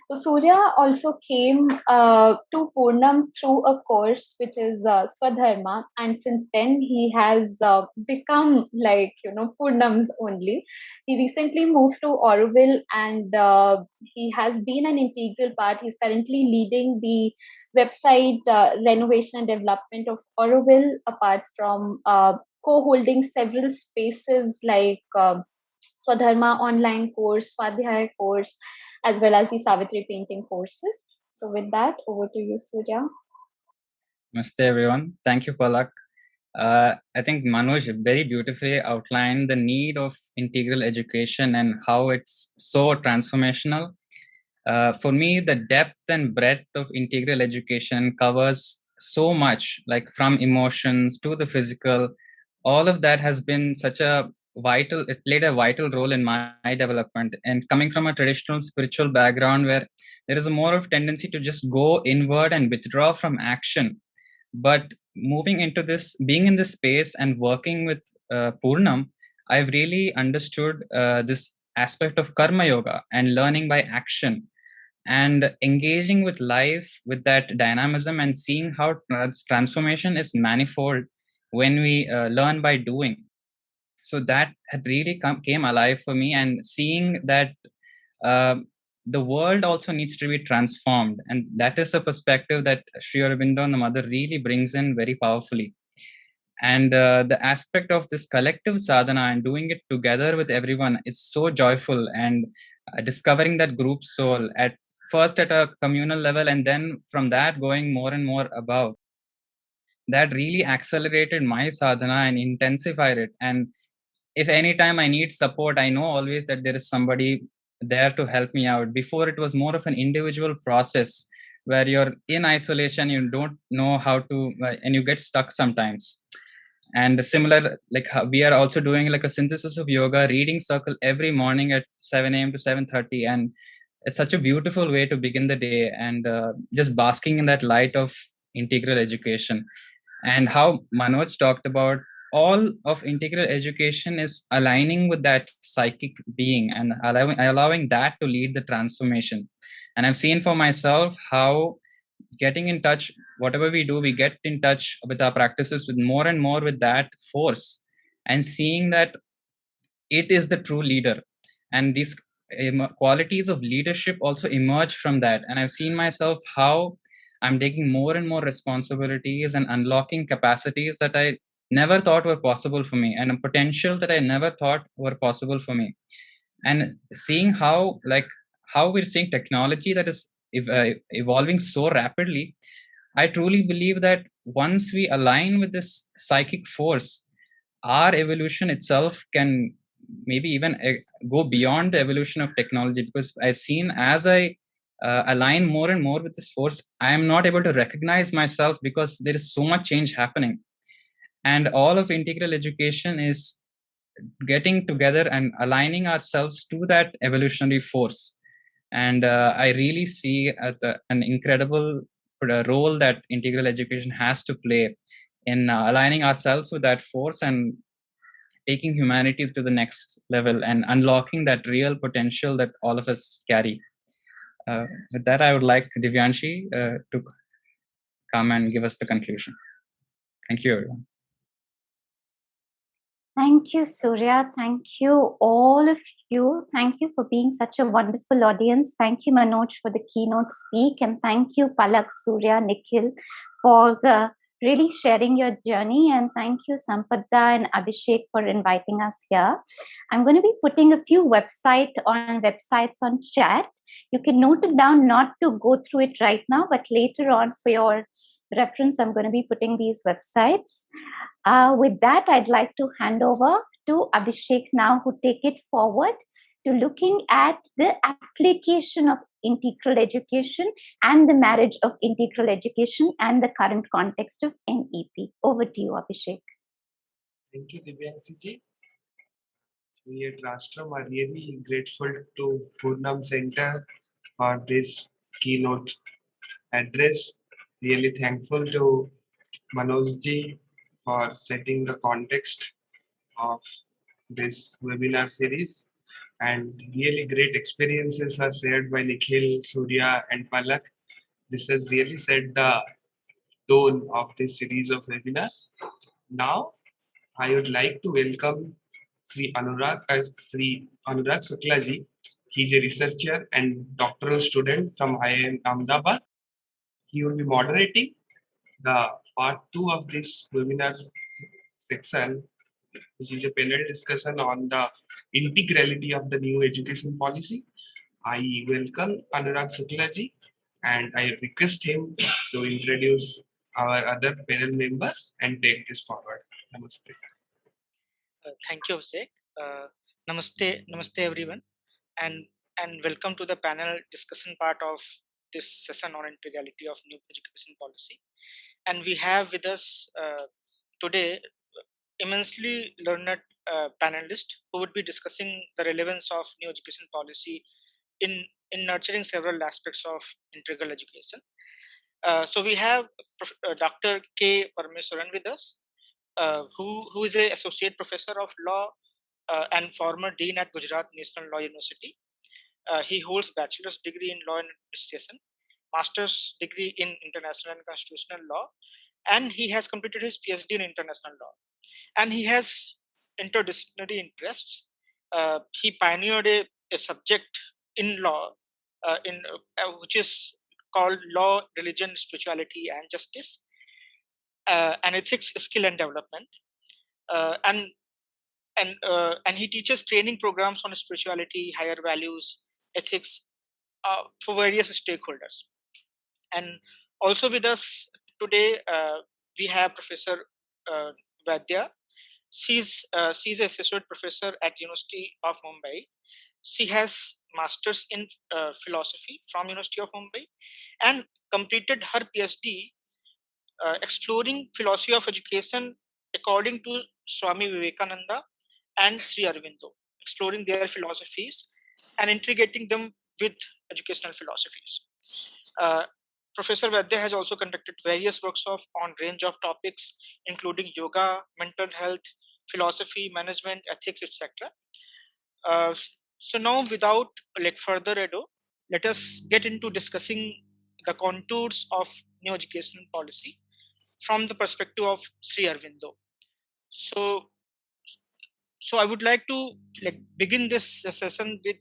So, Surya also came to Purnam through a course which is Swadharma, and since then he has become like, Purnam's only. He recently moved to Auroville, and he has been an integral part. He's currently leading the website renovation and development of Auroville, apart from co-holding several spaces like Swadharma online course, Swadhyaya course, as well as the Savitri painting courses. So with that, over to you, Surya. Namaste everyone. Thank you, Palak. I think Manoj very beautifully outlined the need of integral education and how it's so transformational. For me, the depth and breadth of integral education covers so much, like from emotions to the physical. All of that has been such a it played a vital role in my development. And coming from a traditional spiritual background where there is a more of tendency to just go inward and withdraw from action. But moving into this, being in this space and working with Purnam, I've really understood this aspect of karma yoga and learning by action, and engaging with life with that dynamism and seeing how transformation is manifold when we learn by doing. So that had really came alive for me, and seeing that the world also needs to be transformed, and that is a perspective that Sri Aurobindo and the Mother really brings in very powerfully. And the aspect of this collective sadhana and doing it together with everyone is so joyful, and discovering that group soul at first at a communal level, and then from that going more and more above, that really accelerated my sadhana and intensified it. And if anytime I need support, I know always that there is somebody there to help me out. Before, it was more of an individual process where you're in isolation, you don't know how to, and you get stuck sometimes. And similar, like we are also doing like a synthesis of yoga reading circle every morning at 7 a.m. to 7:30, and it's such a beautiful way to begin the day, and just basking in that light of integral education. And how Manoj talked about all of integral education is aligning with that psychic being and allowing that to lead the transformation. And I've seen for myself how getting in touch, whatever we do, we get in touch with our practices with more and more with that force, and seeing that it is the true leader. And these qualities of leadership also emerge from that. And I've seen myself how I'm taking more and more responsibilities and unlocking capacities that I never thought were possible for me, and a potential that I never thought were possible for me. And seeing how we're seeing technology that is evolving so rapidly, I truly believe that once we align with this psychic force, our evolution itself can maybe even go beyond the evolution of technology. Because I've seen, as I align more and more with this force, I am not able to recognize myself because there is so much change happening. And all of integral education is getting together and aligning ourselves to that evolutionary force. And I really see an incredible role that integral education has to play in aligning ourselves with that force and taking humanity to the next level and unlocking that real potential that all of us carry. With that, I would like Divyanshi to come and give us the conclusion. Thank you, everyone. Thank you, Surya. Thank you, all of you. Thank you for being such a wonderful audience. Thank you, Manoj, for the keynote speak. And thank you, Palak, Surya, Nikhil, for really sharing your journey. And thank you, Sampada and Abhishek, for inviting us here. I'm going to be putting a few websites on chat. You can note it down, not to go through it right now, but later on for your reference, I'm going to be putting these websites. With that, I'd like to hand over to Abhishek now, who take it forward to looking at the application of integral education and the marriage of integral education and the current context of NEP. Over to you, Abhishek. Thank you, Divyanshi. We at Rashtra are really grateful to Purnam Center for this keynote address. Really thankful to Manoj ji for setting the context of this webinar series. And really great experiences are shared by Nikhil, Surya, and Palak. This has really set the tone of this series of webinars. Now, I would like to welcome Sri Anurag Shukla ji. He's a researcher and doctoral student from IIM Ahmedabad. He will be moderating the part 2 of this webinar section, which is a panel discussion on the integrality of the new education policy. I welcome Anurag Shukla ji, and I request him to introduce our other panel members and take this forward. Namaste. Thank you, Abhishek. Namaste everyone, and welcome to the panel discussion part of this session on integrality of new education policy. And we have with us today immensely learned panelist who would be discussing the relevance of new education policy in nurturing several aspects of integral education. So we have Dr. K. Parameswaran with us, who is an associate professor of law and former dean at Gujarat National Law University. He holds bachelor's degree in law and administration, master's degree in international and constitutional law, and he has completed his PhD in international law. And he has interdisciplinary interests. He pioneered a subject in law, which is called Law, Religion, Spirituality, and Justice, and Ethics, Skill, and Development. And he teaches training programs on spirituality, higher values, ethics for various stakeholders. And also with us today, we have Professor Vaidya. She's an associate professor at University of Mumbai. She has masters in philosophy from University of Mumbai and completed her PhD exploring philosophy of education according to Swami Vivekananda and Sri Aurobindo, exploring their philosophies and integrating them with educational philosophies. Professor Vaidya has also conducted various workshops on range of topics, including yoga, mental health, philosophy, management, ethics, etc. So now, without further ado, let us get into discussing the contours of new educational policy from the perspective of Sri Aurobindo. So I would like to begin this session with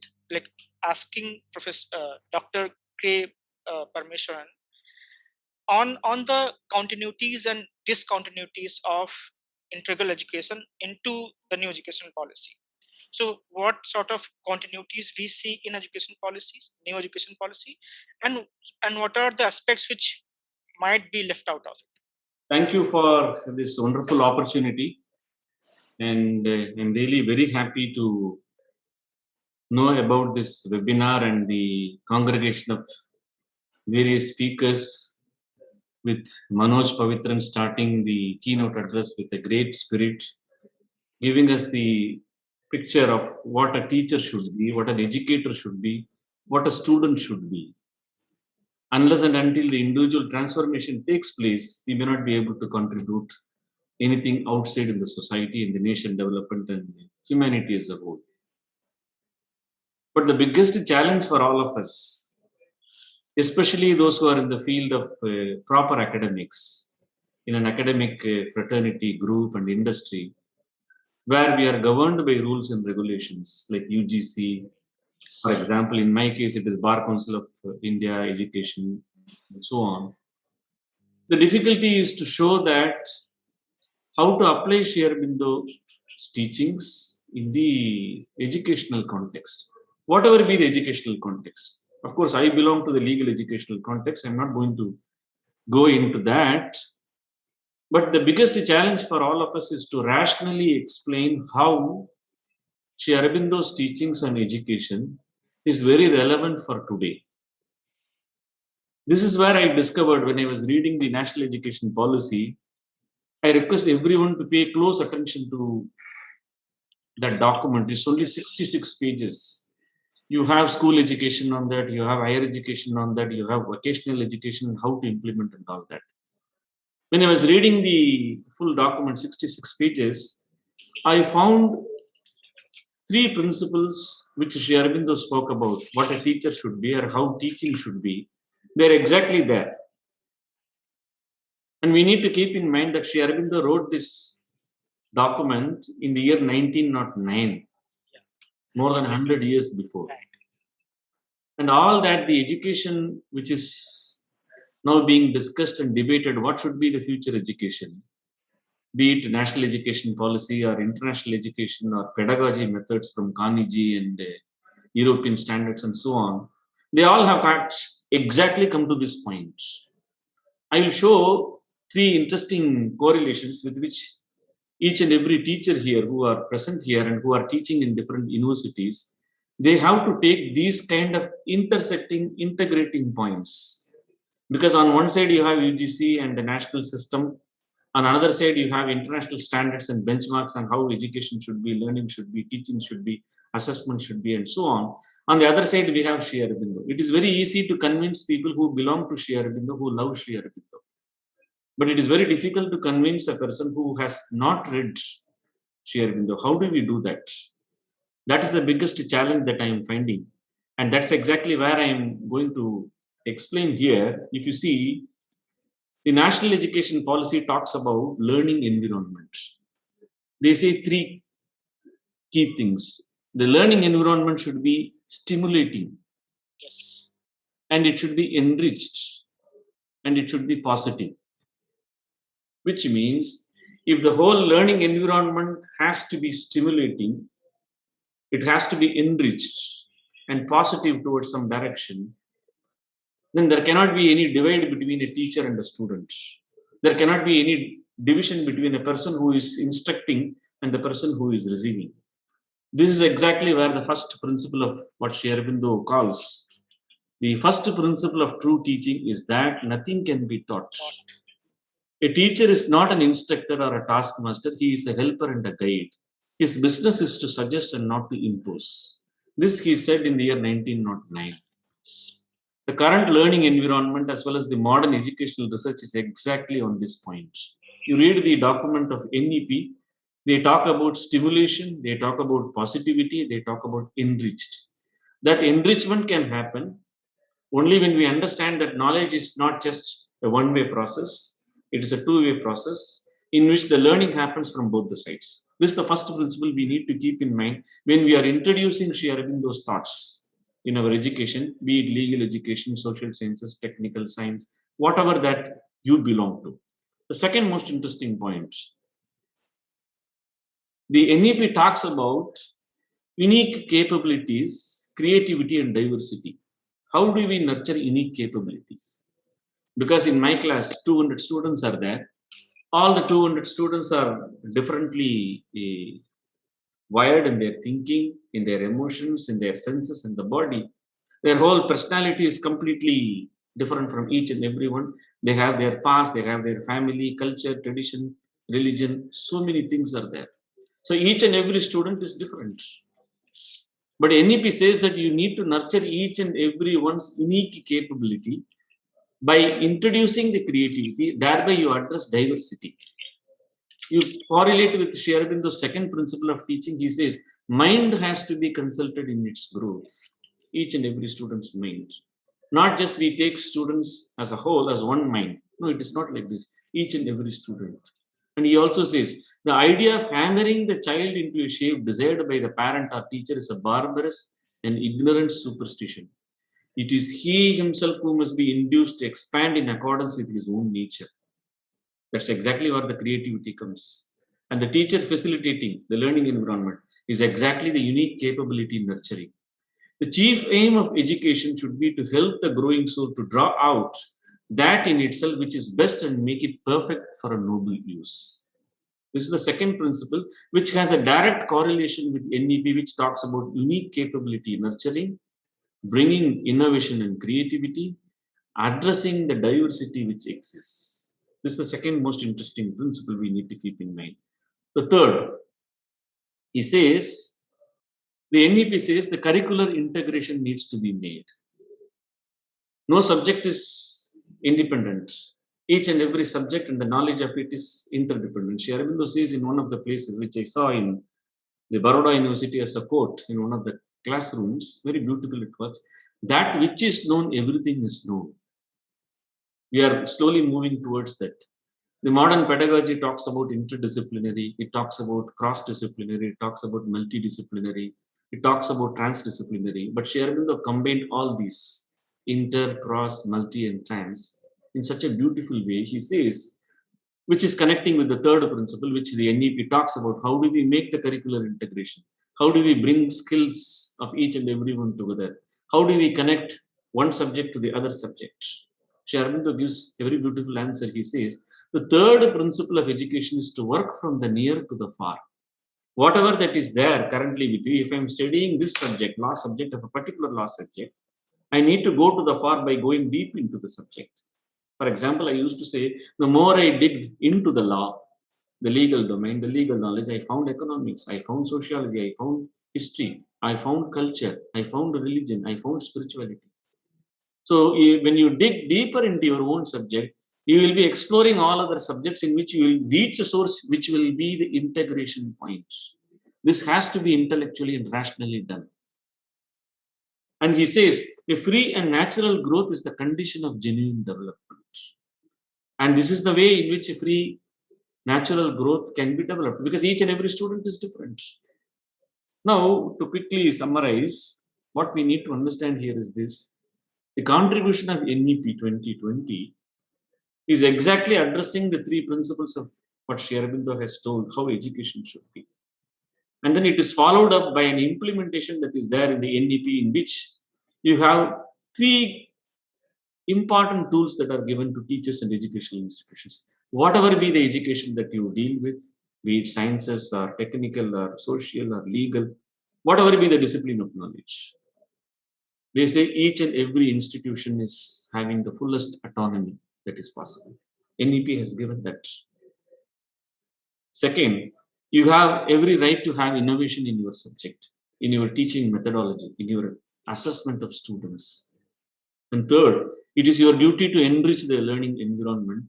asking Professor Dr. K. Parmeshwaran on the continuities and discontinuities of integral education into the new educational policy. So what sort of continuities we see in education policies, new education policy, and what are the aspects which might be left out of it? Thank you for this wonderful opportunity, and I'm really very happy to know about this webinar and the congregation of various speakers, with Manoj Pavitran starting the keynote address with a great spirit, giving us the picture of what a teacher should be, what an educator should be, what a student should be. Unless and until the individual transformation takes place, we may not be able to contribute anything outside in the society, in the nation development and humanity as a whole. But the biggest challenge for all of us, especially those who are in the field of proper academics, in an academic fraternity, group and industry, where we are governed by rules and regulations like UGC, for example, in my case, it is Bar Council of India, Education, and so on. The difficulty is to show that how to apply Sri Aurobindo's teachings in the educational context, whatever be the educational context. Of course, I belong to the legal educational context. I'm not going to go into that. But the biggest challenge for all of us is to rationally explain how Sri Aurobindo's teachings on education is very relevant for today. This is where I discovered when I was reading the National Education Policy. I request everyone to pay close attention to that document. It's only 66 pages. You have school education on that, you have higher education on that, you have vocational education, how to implement and all that. When I was reading the full document, 66 pages, I found 3 principles which Sri Aurobindo spoke about, what a teacher should be or how teaching should be. They're exactly there. And we need to keep in mind that Sri Aurobindo wrote this document in the year 1909, more than 100 years before. And all that, the education which is now being discussed and debated, what should be the future education, be it national education policy or international education or pedagogy methods from Carnegie and European standards and so on, they all have exactly come to this point. I will show 3 interesting correlations with which each and every teacher here who are present here and who are teaching in different universities, they have to take these kind of integrating points. Because on one side you have UGC and the national system, on another side you have international standards and benchmarks on how education should be, learning should be, teaching should be, assessment should be, and so on. On the other side we have Sri Aurobindo. It is very easy to convince people who belong to Sri Aurobindo, who love Sri Aurobindo. But it is very difficult to convince a person who has not read Sri Aurobindo. How do we do that? That is the biggest challenge that I am finding. And that's exactly where I am going to explain here. If you see, the National Education Policy talks about learning environment. They say 3 key things. The learning environment should be stimulating. Yes. And it should be enriched. And it should be positive. Which means, if the whole learning environment has to be stimulating, it has to be enriched and positive towards some direction, then there cannot be any divide between a teacher and a student. There cannot be any division between a person who is instructing and the person who is receiving. This is exactly where the first principle of what Sri Aurobindo calls the first principle of true teaching is that nothing can be taught A teacher is not an instructor or a taskmaster, he is a helper and a guide. His business is to suggest and not to impose. This he said in the year 1909. The current learning environment as well as the modern educational research is exactly on this point. You read the document of NEP, they talk about stimulation, they talk about positivity, they talk about enriched. That enrichment can happen only when we understand that knowledge is not just a one-way process, it is a two-way process in which the learning happens from both the sides. This is the first principle we need to keep in mind when we are introducing Sri Aurobindo's thoughts in our education, be it legal education, social sciences, technical science, whatever that you belong to. The second most interesting point, the NEP talks about unique capabilities, creativity and diversity. How do we nurture unique capabilities? Because in my class, 200 students are there. All the 200 students are differently wired in their thinking, in their emotions, in their senses, in the body. Their whole personality is completely different from each and every one. They have their past, they have their family, culture, tradition, religion. So many things are there. So each and every student is different. But NEP says that you need to nurture each and every one's unique capability by introducing the creativity, thereby you address diversity. You correlate with Sri Aurobindo's second principle of teaching. He says, mind has to be consulted in its growth, each and every student's mind. Not just we take students as a whole, as one mind. No, it is not like this. Each and every student. And he also says, the idea of hammering the child into a shape desired by the parent or teacher is a barbarous and ignorant superstition. It is he himself who must be induced to expand in accordance with his own nature. That's exactly where the creativity comes. And the teacher facilitating the learning environment is exactly the unique capability nurturing. The chief aim of education should be to help the growing soul to draw out that in itself which is best and make it perfect for a noble use. This is the second principle, which has a direct correlation with NEP, which talks about unique capability nurturing, bringing innovation and creativity, addressing the diversity which exists. This is the second most interesting principle we need to keep in mind. The third, he says, the NEP says the curricular integration needs to be made. No subject is independent. Each and every subject and the knowledge of it is interdependent. Sri Aurobindo says in one of the places, which I saw in the Baroda University as a quote in one of the classrooms, very beautiful it was, that which is known, everything is known. We are slowly moving towards that. The modern pedagogy talks about interdisciplinary, it talks about cross-disciplinary, it talks about multidisciplinary, it talks about transdisciplinary, but Sri Aurobindo combined all these, inter, cross, multi and trans, in such a beautiful way. He says, which is connecting with the third principle, which the NEP talks about, how do we make the curricular integration? How do we bring skills of each and everyone together? How do we connect one subject to the other subject? Sri Aurobindo gives a very beautiful answer. He says, the third principle of education is to work from the near to the far. Whatever that is there currently with you, if I'm studying this subject, law subject of a particular law subject, I need to go to the far by going deep into the subject. For example, I used to say, the more I digged into the law, the legal domain, the legal knowledge, I found economics, I found sociology, I found history, I found culture, I found religion, I found spirituality. So when you dig deeper into your own subject, you will be exploring all other subjects in which you will reach a source which will be the integration point. This has to be intellectually and rationally done. And he says, a free and natural growth is the condition of genuine development. And this is the way in which a free natural growth can be developed, because each and every student is different. Now, to quickly summarize, what we need to understand here is this. The contribution of NEP 2020 is exactly addressing the three principles of what Sri Aurobindo has told, how education should be. And then it is followed up by an implementation that is there in the NEP, in which you have three important tools that are given to teachers and educational institutions. Whatever be the education that you deal with, be it sciences or technical or social or legal, whatever be the discipline of knowledge. They say each and every institution is having the fullest autonomy that is possible. NEP has given that. Second, you have every right to have innovation in your subject, in your teaching methodology, in your assessment of students. And third, it is your duty to enrich the learning environment.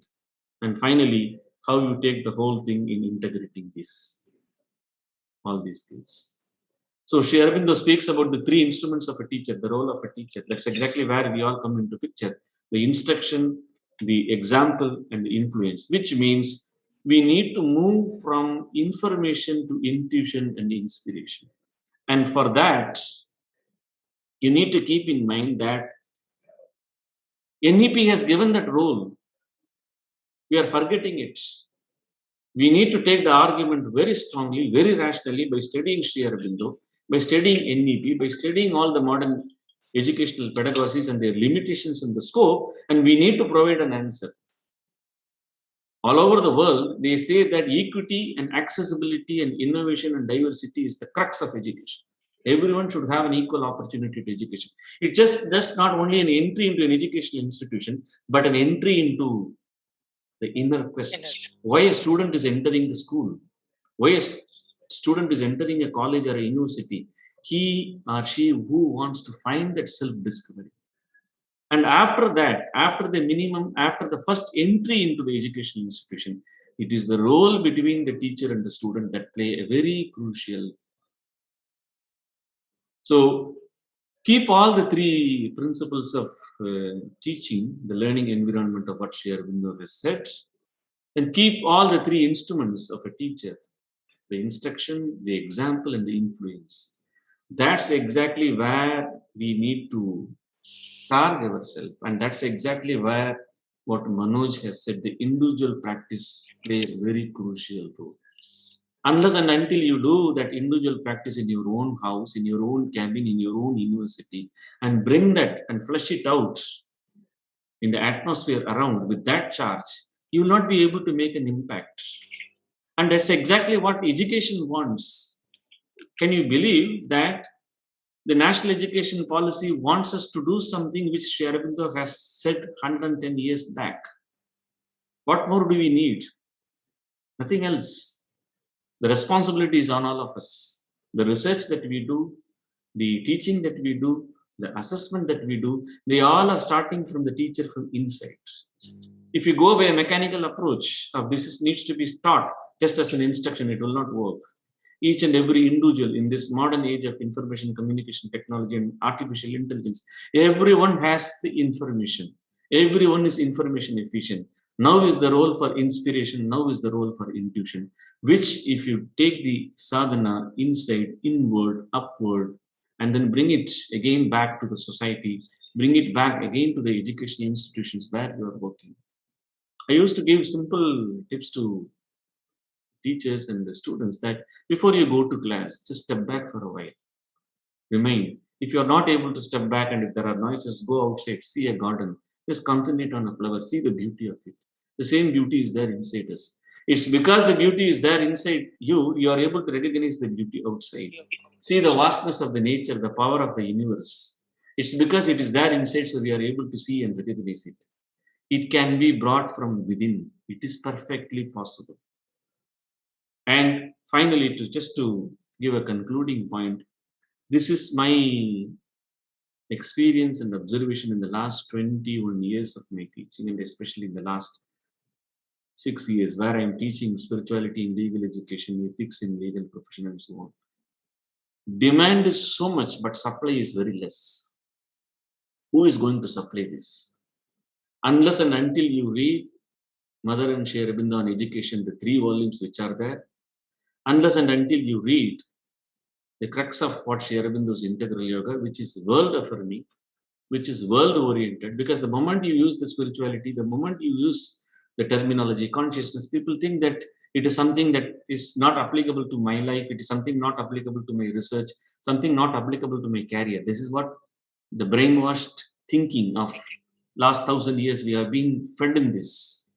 And finally, how you take the whole thing in integrating all these skills. So Sri Aurobindo speaks about the three instruments of a teacher, the role of a teacher. That's exactly where we all come into picture. The instruction, the example, and the influence, which means we need to move from information to intuition and inspiration. And for that, you need to keep in mind that NEP has given that role. We are forgetting it. We need to take the argument very strongly, very rationally by studying Sri Aurobindo, by studying NEP, by studying all the modern educational pedagogies and their limitations in the scope, and we need to provide an answer. All over the world, they say that equity and accessibility and innovation and diversity is the crux of education. Everyone should have an equal opportunity to education. It's just not only an entry into an educational institution, but an entry into the inner quest. Why a student is entering the school, why a student is entering a college or a university, he or she who wants to find that self-discovery. And after that, after the first entry into the educational institution, it is the role between the teacher and the student that play a very crucial. So keep all the three principles of teaching, the learning environment of what Sri Aurobindo has said, and keep all the three instruments of a teacher, the instruction, the example, and the influence. That's exactly where we need to charge ourselves, and that's exactly where what Manoj has said, the individual practice play a very crucial role. Unless and until you do that individual practice in your own house, in your own cabin, in your own university, and bring that and flesh it out in the atmosphere around with that charge, you will not be able to make an impact. And that's exactly what education wants. Can you believe that the national education policy wants us to do something which Sri Aurobindo has said 110 years back? What more do we need? Nothing else. The responsibility is on all of us. The research that we do, the teaching that we do, the assessment that we do, they all are starting from the teacher from inside. If you go by a mechanical approach of this needs to be taught just as an instruction, it will not work. Each and every individual in this modern age of information, communication technology, and artificial intelligence, everyone has the information. Everyone is information efficient. Now is the role for inspiration. Now is the role for intuition, which if you take the sadhana inside, inward, upward, and then bring it again back to the society, bring it back again to the educational institutions where you are working. I used to give simple tips to teachers and the students that before you go to class, just step back for a while. Remain. If you are not able to step back and if there are noises, go outside, see a garden, just concentrate on a flower, see the beauty of it. The same beauty is there inside us. It's because the beauty is there inside you, you are able to recognize the beauty outside. See the vastness of the nature, the power of the universe. It's because it is there inside, so we are able to see and recognize it. It can be brought from within. It is perfectly possible. And finally, to give a concluding point, this is my experience and observation in the last 21 years of my teaching, and especially in the last 6 years, where I am teaching spirituality in legal education, ethics in legal profession, and so on. Demand is so much, but supply is very less. Who is going to supply this? Unless and until you read Mother and Sri Aurobindo on education, the 3 volumes which are there, unless and until you read the crux of what Sri Aurobindo's integral yoga, which is world affirming, which is world oriented, because the moment you use the spirituality, the moment you use the terminology consciousness, people think that it is something that is not applicable to my life, it is something not applicable to my research, something not applicable to my career. This is what the brainwashed thinking of last 1,000 years we have been fed in this.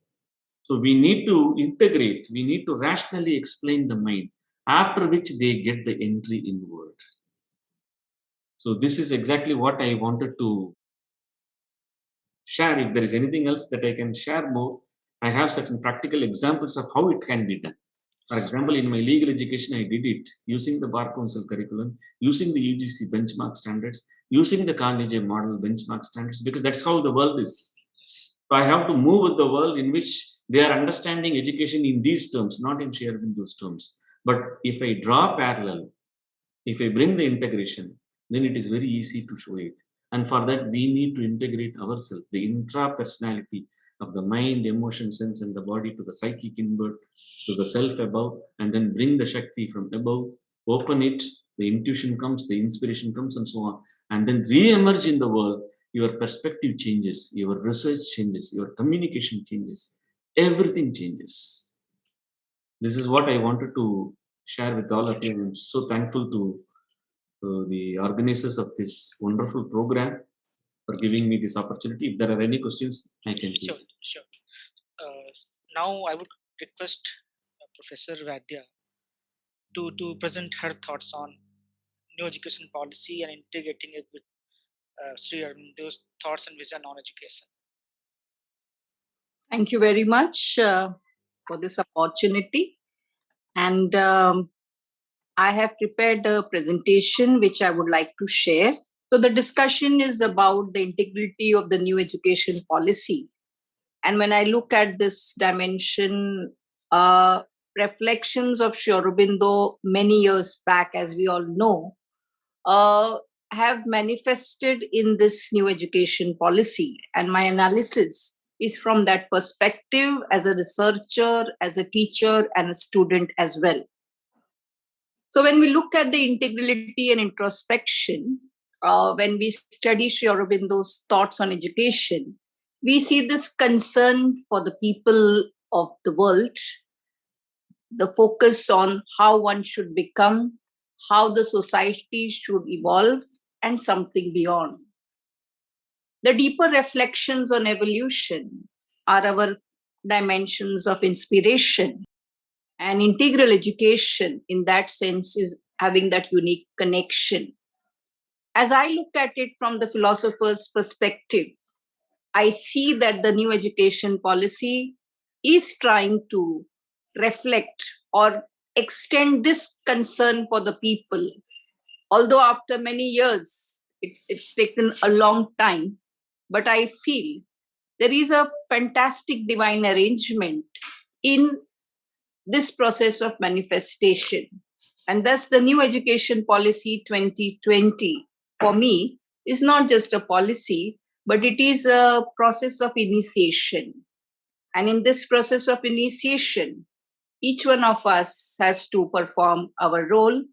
So we need to integrate, we need to rationally explain the mind, after which they get the entry inward. So this is exactly what I wanted to share. If there is anything else that I can share more, I have certain practical examples of how it can be done. For example, in my legal education, I did it using the Bar Council curriculum, using the UGC benchmark standards, using the Carnegie model benchmark standards, because that's how the world is. So I have to move with the world in which they are understanding education in these terms, not in Sri Aurobindo's terms. But if I draw parallel, if I bring the integration, then it is very easy to show it. And for that, we need to integrate ourselves, the intra-personality of the mind, emotion, sense, and the body to the psychic inward, to the self above, and then bring the Shakti from above, open it, the intuition comes, the inspiration comes, and so on. And then re-emerge in the world, your perspective changes, your research changes, your communication changes, everything changes. This is what I wanted to share with all of you. I'm so thankful to the organizers of this wonderful program for giving me this opportunity. If there are any questions, I can take. Sure. Now I would request Professor Vaidya to present her thoughts on new education policy and integrating it with Sri Aurobindo's thoughts and vision on education. Thank you very much for this opportunity. And I have prepared a presentation which I would like to share. So the discussion is about the integrity of the new education policy. And when I look at this dimension, reflections of Sri Aurobindo many years back, as we all know, have manifested in this new education policy. And my analysis is from that perspective as a researcher, as a teacher, and a student as well. So when we look at the integrality and introspection, when we study Sri Aurobindo's thoughts on education, we see this concern for the people of the world, the focus on how one should become, how the society should evolve, and something beyond. The deeper reflections on evolution are our dimensions of inspiration. And integral education, in that sense, is having that unique connection. As I look at it from the philosopher's perspective, I see that the new education policy is trying to reflect or extend this concern for the people. Although after many years, it's taken a long time, but I feel there is a fantastic divine arrangement in this process of manifestation. And thus the new education policy 2020 for me is not just a policy, but it is a process of initiation. And in this process of initiation, each one of us has to perform our role,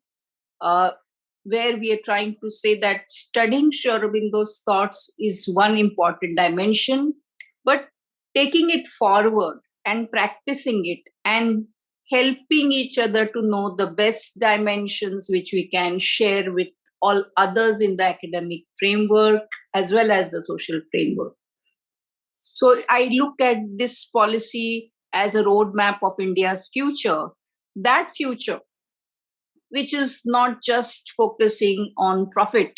where we are trying to say that studying Sri Aurobindo's thoughts is one important dimension, but taking it forward and practicing it and helping each other to know the best dimensions which we can share with all others in the academic framework as well as the social framework. So I look at this policy as a roadmap of India's future, that future which is not just focusing on profit,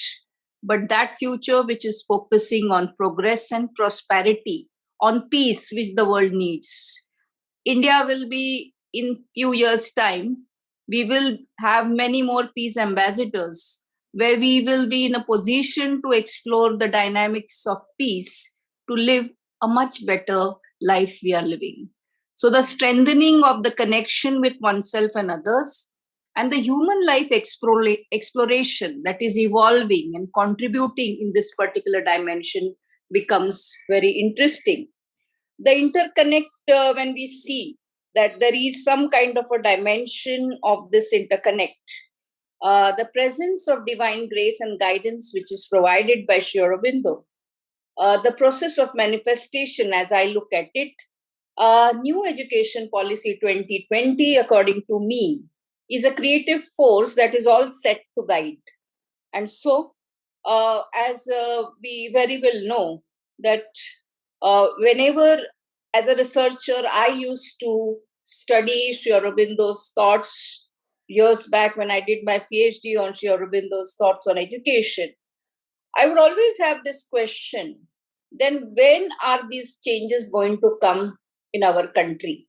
but that future which is focusing on progress and prosperity, on peace which the world needs. India will be, in few years' time, we will have many more peace ambassadors, where we will be in a position to explore the dynamics of peace to live a much better life we are living. So the strengthening of the connection with oneself and others, and the human life exploration that is evolving and contributing in this particular dimension becomes very interesting. The interconnect, when we see that there is some kind of a dimension of this interconnect, the presence of divine grace and guidance which is provided by Sri Aurobindo, the process of manifestation as I look at it, new education policy 2020, according to me, is a creative force that is all set to guide. And so, as we very well know, that whenever, as a researcher, I used to study Sri Aurobindo's thoughts years back when I did my PhD on Sri Aurobindo's thoughts on education, I would always have this question, then when are these changes going to come in our country.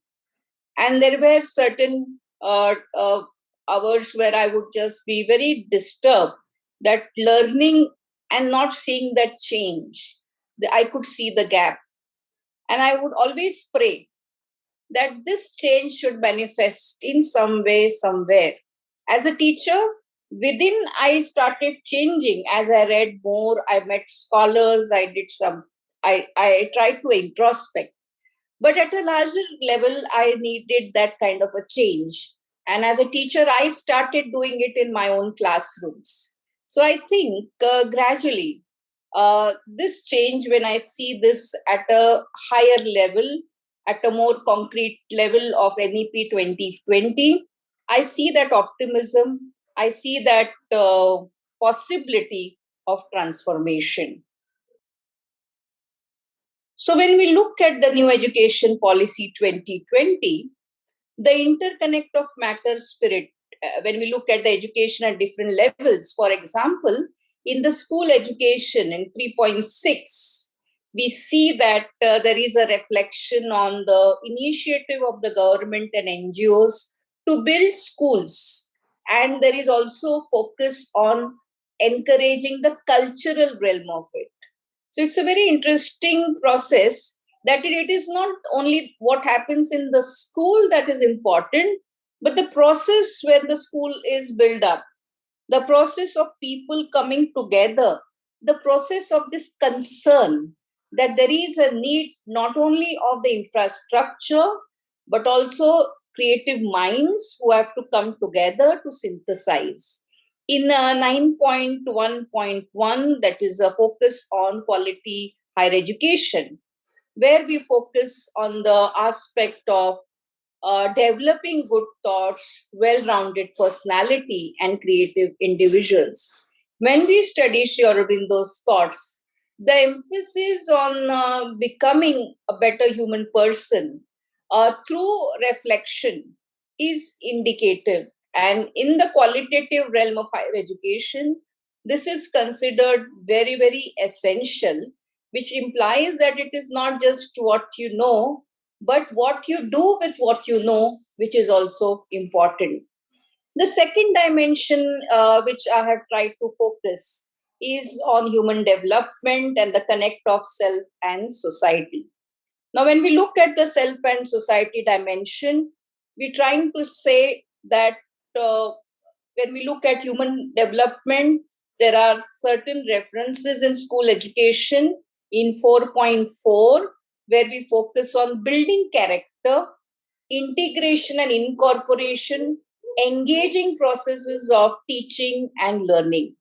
And there were certain hours where I would just be very disturbed that learning and not seeing that change. I could see the gap. And I would always pray that this change should manifest in some way, somewhere. As a teacher, within I started changing as I read more, I met scholars, I tried to introspect. But at a larger level, I needed that kind of a change. And as a teacher, I started doing it in my own classrooms. So I think gradually, this change, when I see this at a higher level, at a more concrete level of NEP 2020, I see that optimism, I see that possibility of transformation. So when we look at the new education policy 2020, the interconnect of matter spirit, when we look at the education at different levels, for example, in the school education in 3.6, we see that there is a reflection on the initiative of the government and NGOs to build schools. And there is also focus on encouraging the cultural realm of it. So it's a very interesting process that it is not only what happens in the school that is important, but the process where the school is built up, the process of people coming together, the process of this concern that there is a need not only of the infrastructure, but also creative minds who have to come together to synthesize. In 9.1.1, that is a focus on quality higher education, where we focus on the aspect of developing good thoughts, well-rounded personality, and creative individuals. When we study Sri Aurobindo's thoughts, the emphasis on becoming a better human person through reflection is indicative. And in the qualitative realm of higher education, this is considered very, very essential, which implies that it is not just what you know, but what you do with what you know, which is also important. The second dimension which I have tried to focus is on human development and the connect of self and society. Now, when we look at the self and society dimension, we're trying to say that when we look at human development, there are certain references in school education in 4.4, where we focus on building character, integration and incorporation, engaging processes of teaching and learning.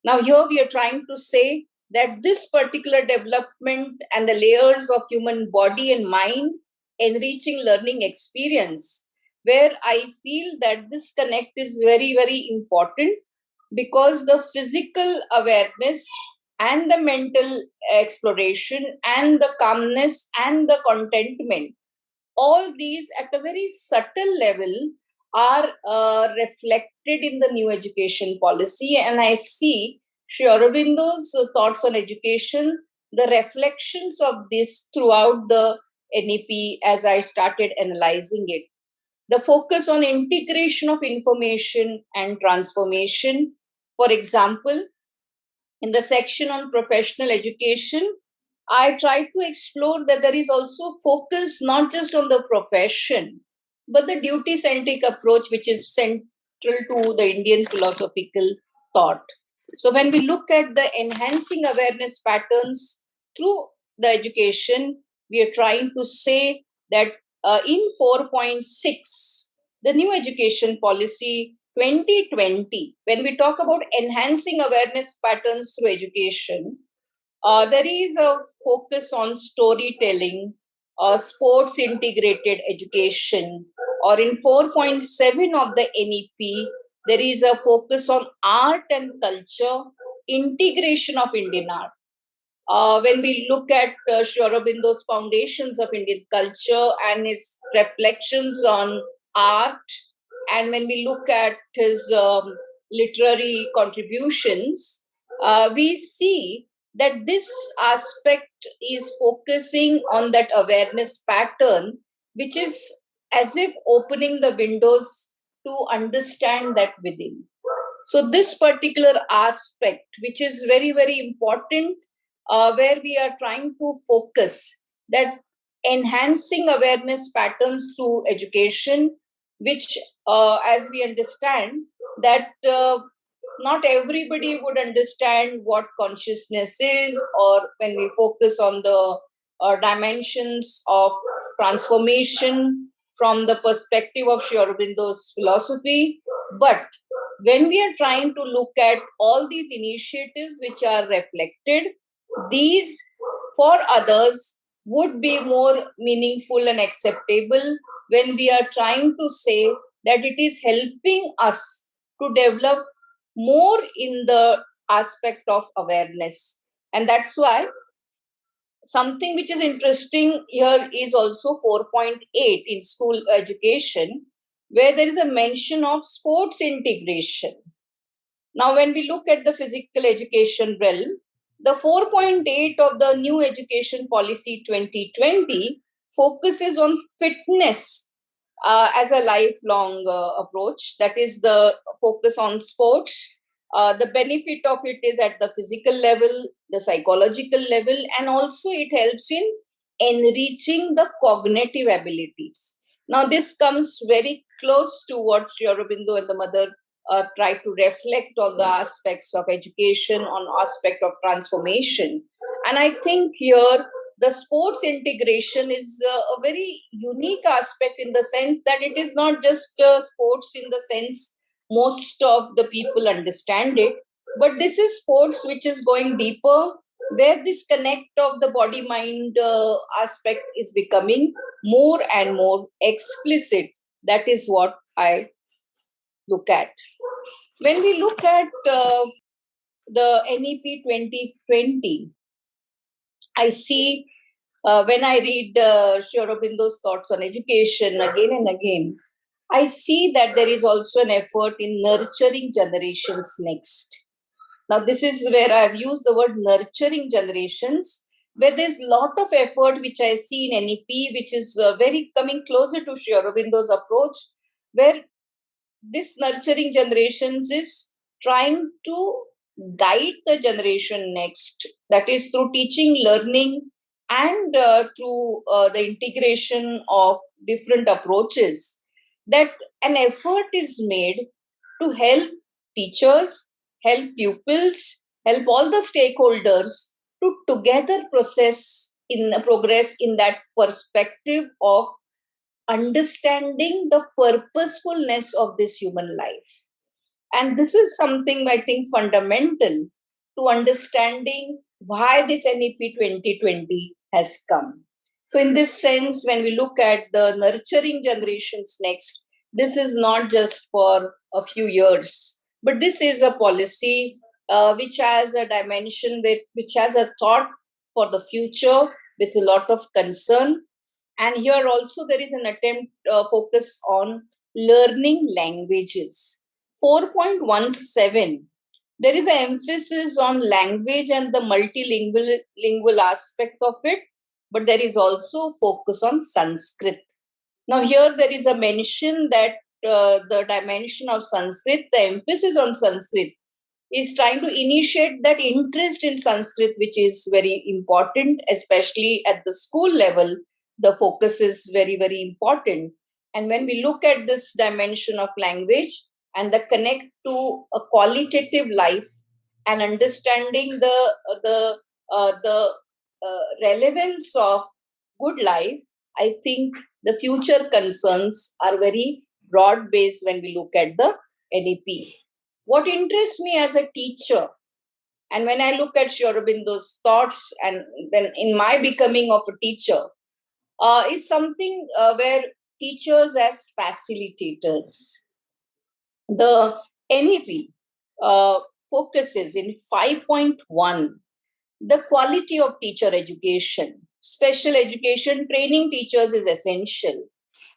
Now, here we are trying to say that this particular development and the layers of human body and mind, enriching learning experience, where I feel that this connect is very, very important, because the physical awareness and the mental exploration and the calmness and the contentment, all these at a very subtle level are reflected in the new education policy. And I see Sri Aurobindo's thoughts on education, the reflections of this throughout the NEP as I started analyzing it. The focus on integration of information and transformation. For example, in the section on professional education, I tried to explore that there is also focus not just on the profession, but the duty-centric approach, which is central to the Indian philosophical thought. So when we look at the enhancing awareness patterns through the education, we are trying to say that in 4.6, the new education policy 2020, when we talk about enhancing awareness patterns through education, there is a focus on storytelling, sports integrated education, or in 4.7 of the NEP, there is a focus on art and culture, integration of Indian art. When we look at Sri Aurobindo's foundations of Indian culture and his reflections on art, and when we look at his literary contributions, we see that this aspect is focusing on that awareness pattern which is as if opening the windows to understand that within. So this particular aspect, which is very, very important, where we are trying to focus that enhancing awareness patterns through education, which as we understand that not everybody would understand what consciousness is, or when we focus on the dimensions of transformation from the perspective of Sri Aurobindo's philosophy. But when we are trying to look at all these initiatives which are reflected, these for others would be more meaningful and acceptable when we are trying to say that it is helping us to develop more in the aspect of awareness. And that's why something which is interesting here is also 4.8 in school education, where there is a mention of sports integration. Now, when we look at the physical education realm, the 4.8 of the new education policy 2020 focuses on fitness as a lifelong approach. That is the focus on sports. The benefit of it is at the physical level, the psychological level, and also it helps in enriching the cognitive abilities. Now, this comes very close to what Sri Aurobindo and the mother try to reflect on the aspects of education, on aspect of transformation. And I think here the sports integration is a very unique aspect in the sense that it is not just sports in the sense most of the people understand it, but this is sports which is going deeper, where this connect of the body-mind aspect is becoming more and more explicit. That is what I look at. When we look at the NEP 2020, I see when I read Sri Aurobindo's thoughts on education again and again, I see that there is also an effort in nurturing generations next. Now, this is where I've used the word nurturing generations, where there's a lot of effort which I see in NEP, which is very coming closer to Sri Aurobindo's approach, where this nurturing generations is trying to guide the generation next. That is through teaching, learning, and through the integration of different approaches, that an effort is made to help teachers, help pupils, help all the stakeholders to together progress in that perspective of understanding the purposefulness of this human life. And this is something I think fundamental to understanding why this NEP 2020 has come. So in this sense, when we look at the nurturing generations next, this is not just for a few years, but this is a policy which has a dimension, which has a thought for the future with a lot of concern. And here also there is an attempt focus on learning languages. 4.17, there is an emphasis on language and the multilingual aspect of it, but there is also focus on Sanskrit. Now here there is a mention that the dimension of Sanskrit, the emphasis on Sanskrit is trying to initiate that interest in Sanskrit, which is very important, especially at the school level. The focus is very, very important. And when we look at this dimension of language and the connect to a qualitative life and understanding the relevance of good life, I think the future concerns are very broad-based when we look at the NEP. What interests me as a teacher, and when I look at Sri Aurobindo's thoughts and then in my becoming of a teacher, is something where teachers as facilitators. The NEP focuses in 5.1 the quality of teacher education. Special education training teachers is essential.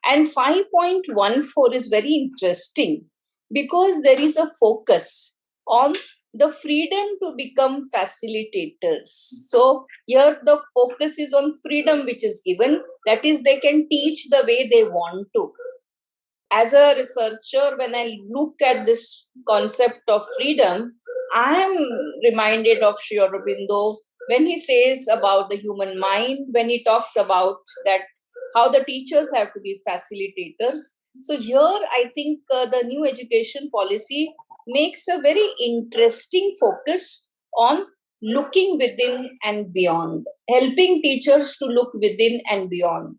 And 5.14 is very interesting because there is a focus on the freedom to become facilitators. So here the focus is on freedom which is given. That is, they can teach the way they want to. As a researcher, when I look at this concept of freedom, I am reminded of Sri Aurobindo when he says about the human mind, when he talks about that how the teachers have to be facilitators. So here I think the new education policy makes a very interesting focus on looking within and beyond, helping teachers to look within and beyond.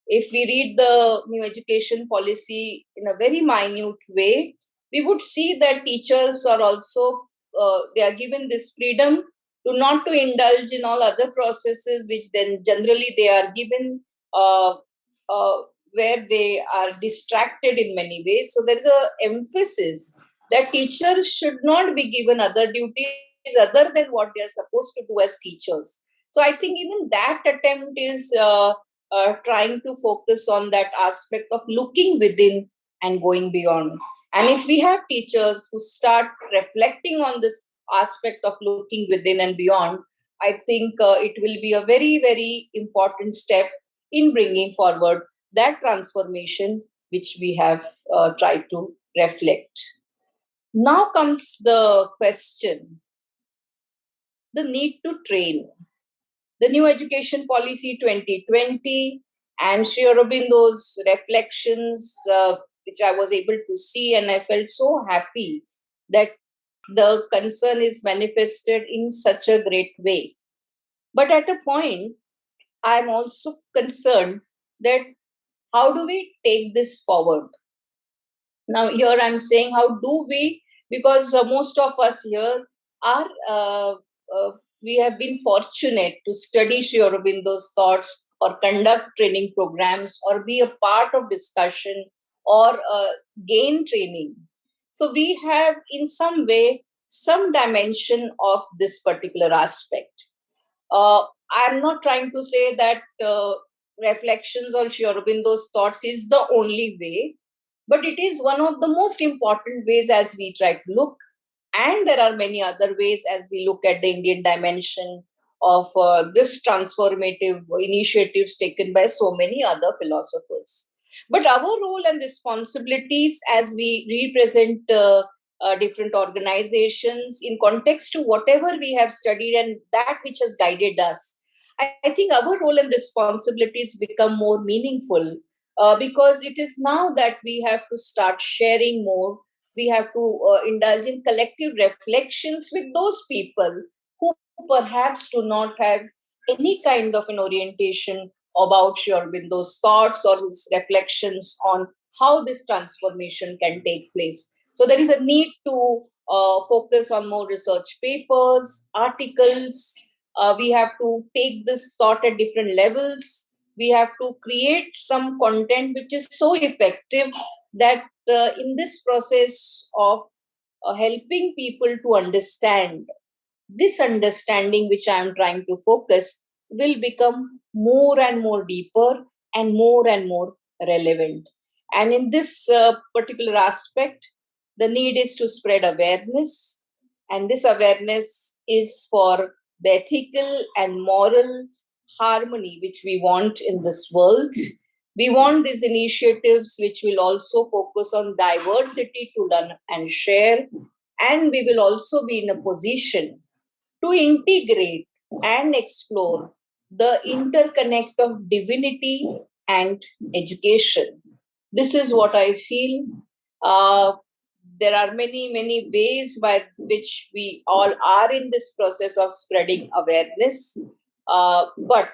If we read the new education policy in a very minute way, we would see that teachers are also, they are given this freedom to not to indulge in all other processes, which then generally they are given where they are distracted in many ways. So there is an emphasis that teachers should not be given other duties other than what they are supposed to do as teachers. So I think even that attempt is trying to focus on that aspect of looking within and going beyond. And if we have teachers who start reflecting on this aspect of looking within and beyond, I think it will be a very, very important step in bringing forward that transformation which we have tried to reflect. Now comes the question, the need to train. The new education policy 2020 and Sri Aurobindo's reflections, which I was able to see, and I felt so happy that the concern is manifested in such a great way. But at a point, I'm also concerned that how do we take this forward? Now, here I'm saying, how do we? Because most of us here are, we have been fortunate to study Sri Aurobindo's thoughts or conduct training programs or be a part of discussion or gain training. So we have in some way some dimension of this particular aspect. I'm not trying to say that reflections on Sri Aurobindo's thoughts is the only way, but it is one of the most important ways as we try to look. And there are many other ways as we look at the Indian dimension of this transformative initiatives taken by so many other philosophers. But our role and responsibilities as we represent different organizations in context to whatever we have studied and that which has guided us, I think our role and responsibilities become more meaningful because it is now that we have to start sharing more. We have to indulge in collective reflections with those people who perhaps do not have any kind of an orientation about Sri Aurobindo's thoughts or his reflections on how this transformation can take place. So there is a need to focus on more research papers, articles. We have to take this thought at different levels. We have to create some content which is so effective that in this process of helping people to understand, this understanding which I am trying to focus will become more and more deeper and more relevant. And in this particular aspect, the need is to spread awareness. And this awareness is for the ethical and moral harmony which we want in this world. We want these initiatives which will also focus on diversity to learn and share. And we will also be in a position to integrate and explore the interconnect of divinity and education. This is what I feel. There are many ways by which we all are in this process of spreading awareness. But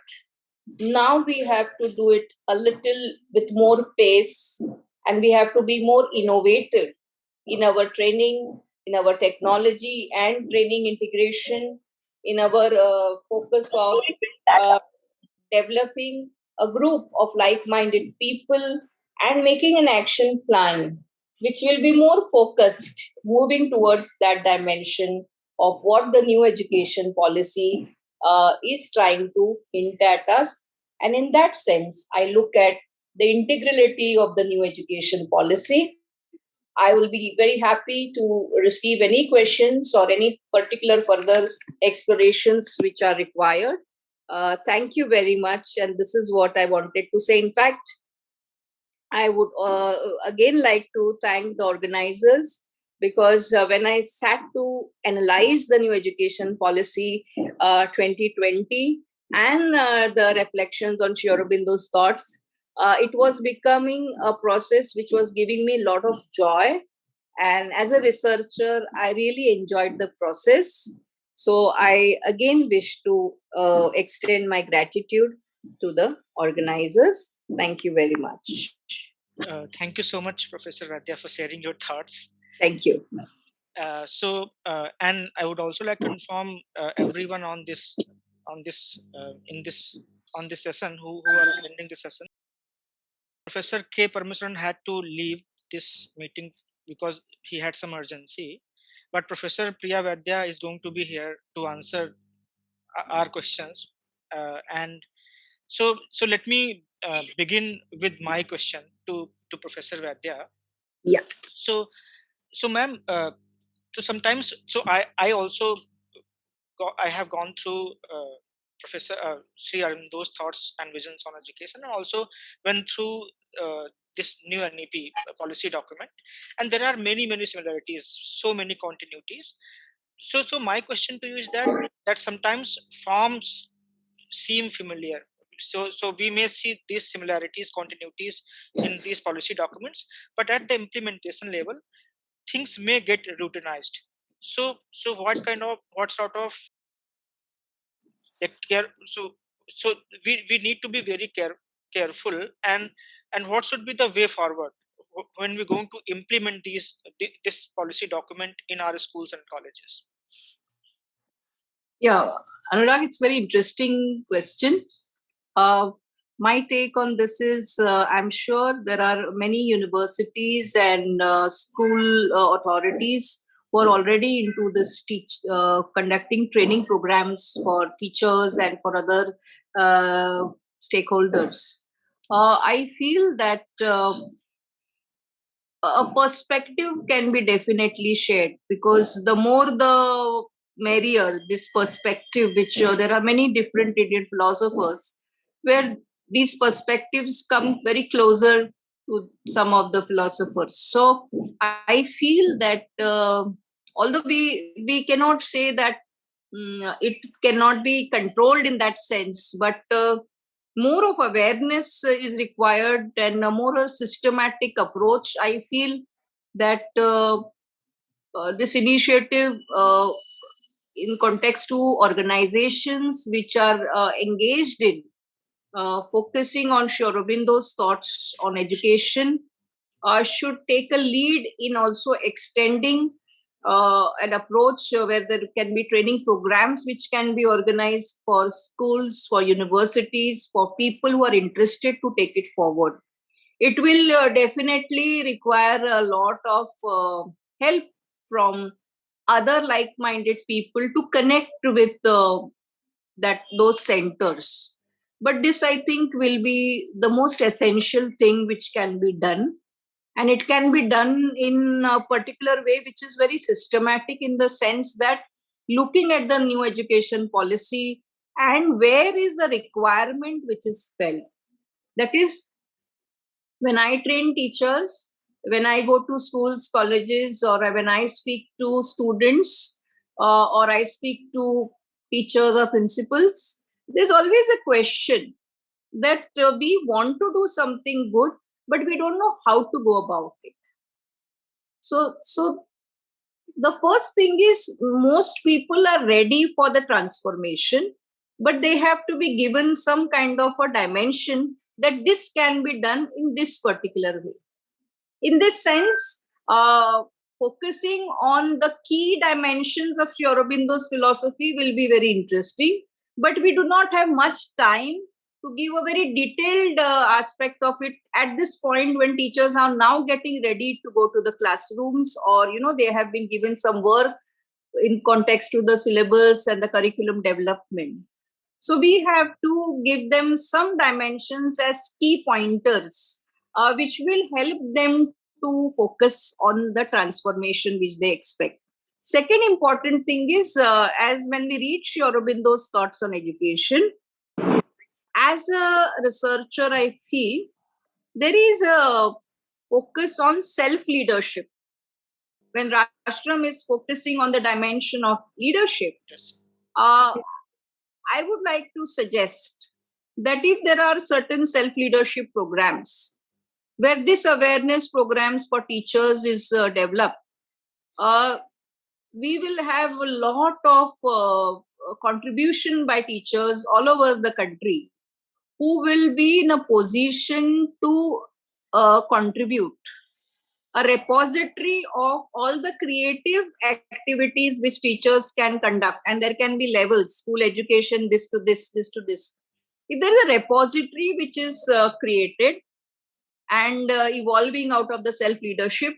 now we have to do it a little with more pace, and we have to be more innovative in our training, in our technology and training integration, in our focus of developing a group of like-minded people and making an action plan which will be more focused, moving towards that dimension of what the new education policy is trying to hint at us. And in that sense, I look at the integrality of the new education policy. I will be very happy to receive any questions or any particular further explorations which are required. Thank you very much. And this is what I wanted to say. In fact, I would again like to thank the organizers, because when I sat to analyze the new education policy 2020 and the reflections on Sri Aurobindo's thoughts, it was becoming a process which was giving me a lot of joy. And as a researcher, I really enjoyed the process. So I again wish to extend my gratitude to the organizers. Thank you very much. Thank you so much, Professor Radhya, for sharing your thoughts. Thank you. And I would also like to inform everyone on this session who are attending this session. Professor K. Parmeswaran had to leave this meeting because he had some urgency, but Professor Priya Vaidya is going to be here to answer our questions. And so let me begin with my question to Professor Vaidya. Yeah. So ma'am, so sometimes, so I also I have gone through Professor Sri Aurobindo's thoughts and visions on education, and also went through this new NEP policy document, and there are many similarities, so many continuities. So my question to you is that sometimes forms seem familiar. So we may see these similarities, continuities in these policy documents, but at the implementation level, things may get routinized. So what sort of care? So we need to be very careful, and what should be the way forward when we're going to implement this policy document in our schools and colleges? Yeah, Anurag, it's a very interesting question. My take on this is I'm sure there are many universities and school authorities who are already into this conducting training programs for teachers and for other stakeholders. I feel that a perspective can be definitely shared, because the more the merrier, this perspective, which there are many different Indian philosophers where these perspectives come very closer to some of the philosophers. So I feel that although we cannot say that it cannot be controlled in that sense, but more of awareness is required, and a more systematic approach. I feel that this initiative in context to organizations which are engaged in focusing on Sri Aurobindo's thoughts on education should take a lead in also extending an approach where there can be training programs which can be organized for schools, for universities, for people who are interested to take it forward. It will definitely require a lot of help from other like-minded people to connect with those centers. But this, I think, will be the most essential thing which can be done. And it can be done in a particular way, which is very systematic, in the sense that looking at the new education policy and where is the requirement which is felt. That is, when I train teachers, when I go to schools, colleges, or when I speak to students, or I speak to teachers or principals, there's always a question that we want to do something good, but we don't know how to go about it. So the first thing is, most people are ready for the transformation, but they have to be given some kind of a dimension that this can be done in this particular way. In this sense, focusing on the key dimensions of Sri Aurobindo's philosophy will be very interesting, but we do not have much time to give a very detailed aspect of it at this point, when teachers are now getting ready to go to the classrooms, or they have been given some work in context to the syllabus and the curriculum development. So we have to give them some dimensions as key pointers, which will help them to focus on the transformation which they expect. Second important thing is, as when we read Sri Aurobindo's thoughts on education, as a researcher, I feel there is a focus on self-leadership. When Rashtraam is focusing on the dimension of leadership, I would like to suggest that if there are certain self-leadership programs where this awareness programs for teachers is developed, we will have a lot of contribution by teachers all over the country who will be in a position to contribute a repository of all the creative activities which teachers can conduct. And there can be levels, school education, this to this, this to this. If there is a repository which is created and evolving out of the self-leadership,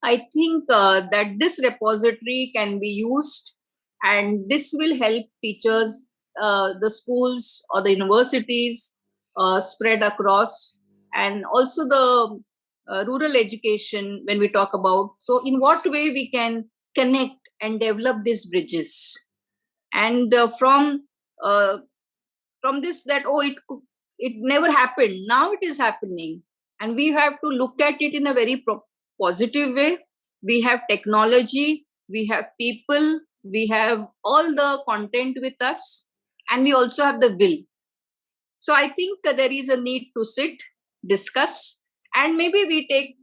I think that this repository can be used, and this will help teachers, the schools or the universities spread across, and also the rural education when we talk about. So in what way we can connect and develop these bridges, and from this, that it never happened, now it is happening, and we have to look at it in a very positive way. We have technology, we have people, we have all the content with us, and we also have the will. So I think there is a need to sit, discuss, and maybe we take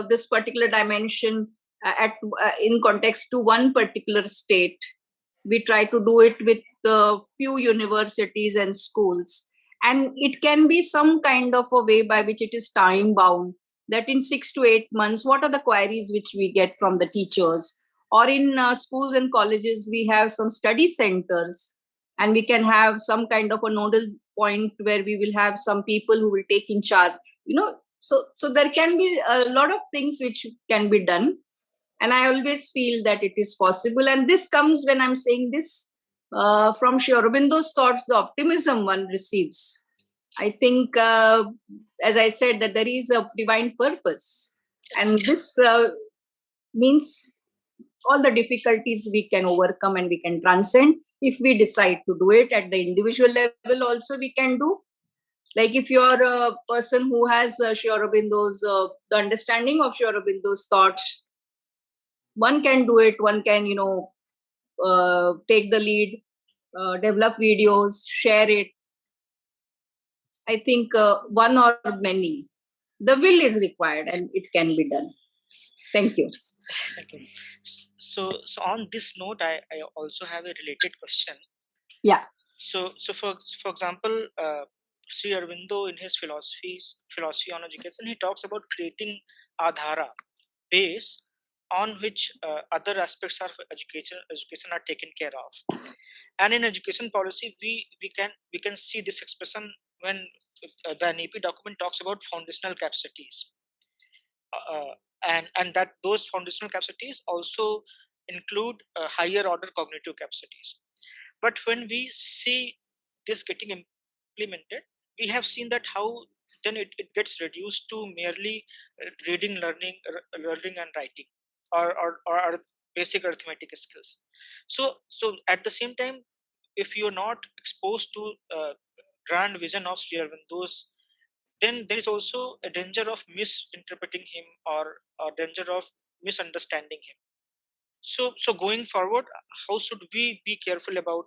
this particular dimension in context to one particular state. We try to do it with a few universities and schools, and it can be some kind of a way by which it is time bound, that in 6 to 8 months, what are the queries which we get from the teachers? Or in schools and colleges, we have some study centers, and we can have some kind of a nodal point where we will have some people who will take in charge, so there can be a lot of things which can be done. And I always feel that it is possible. And this comes, when I'm saying this, from Sri Aurobindo's thoughts, the optimism one receives. I think, as I said, that there is a divine purpose. And this means all the difficulties we can overcome and we can transcend if we decide to do it. At the individual level also we can do. Like if you're a person who has Sri Aurobindo's, the understanding of Sri Aurobindo's thoughts, one can do it. One can, take the lead, develop videos, share it. I think one or many. The will is required, and it can be done. Thank you. Okay. So on this note, I also have a related question. Yeah. So for example, Sri Aurobindo in his philosophy on education, he talks about creating Adhara, base on which other aspects of education are taken care of. And in education policy, we can see this expression when the NEP document talks about foundational capacities, and that those foundational capacities also include higher order cognitive capacities. But when we see this getting implemented, we have seen that how then it gets reduced to merely reading, learning and writing, or basic arithmetic skills. So at the same time, if you're not exposed to grand vision of Sri Aurobindo's, then there is also a danger of misinterpreting him, or danger of misunderstanding him. So going forward, how should we be careful about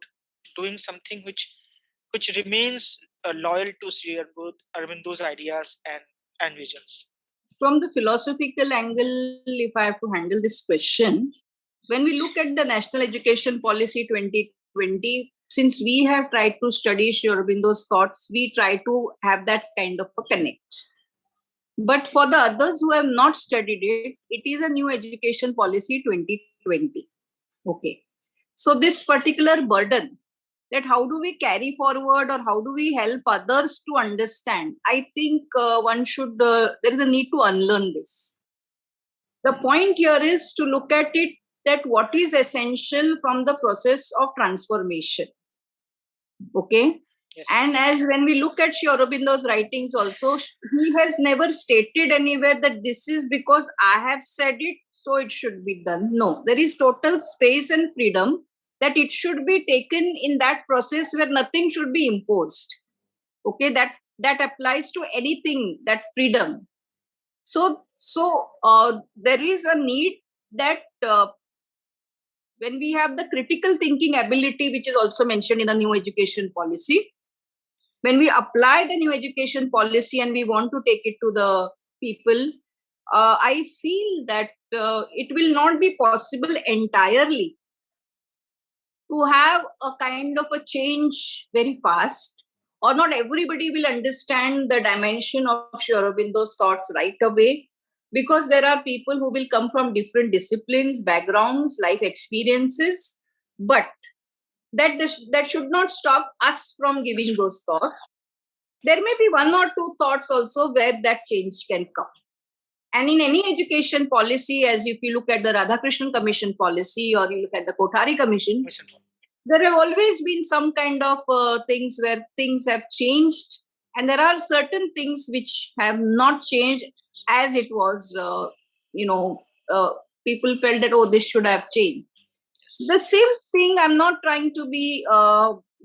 doing something which remains loyal to Sri Aurobindo's ideas and visions? From the philosophical angle, if I have to handle this question, when we look at the National Education Policy 2020, since we have tried to study Sri Aurobindo's thoughts, we try to have that kind of a connect. But for the others who have not studied it, it is a new education policy 2020. Okay. So this particular burden, that how do we carry forward or how do we help others to understand? I think one should, there is a need to unlearn this. The point here is to look at it, that what is essential from the process of transformation. Okay. Yes. And as when we look at Sri Aurobindo's writings also, he has never stated anywhere that this is because I have said it, so it should be done. No, there is total space and freedom that it should be taken in that process where nothing should be imposed. Okay, that applies to anything, that freedom. So there is a need that when we have the critical thinking ability, which is also mentioned in the new education policy, when we apply the new education policy and we want to take it to the people, I feel that it will not be possible entirely to have a kind of a change very fast, or not everybody will understand the dimension of Sri Aurobindo's thoughts right away, because there are people who will come from different disciplines, backgrounds, life experiences, but that should not stop us from giving those thoughts. There may be one or two thoughts also where that change can come. And in any education policy, as if you look at the Radhakrishnan Commission policy or you look at the Kothari Commission, there have always been some kind of things where things have changed, and there are certain things which have not changed as it was, people felt that, oh, this should have changed. The same thing, I'm not trying to be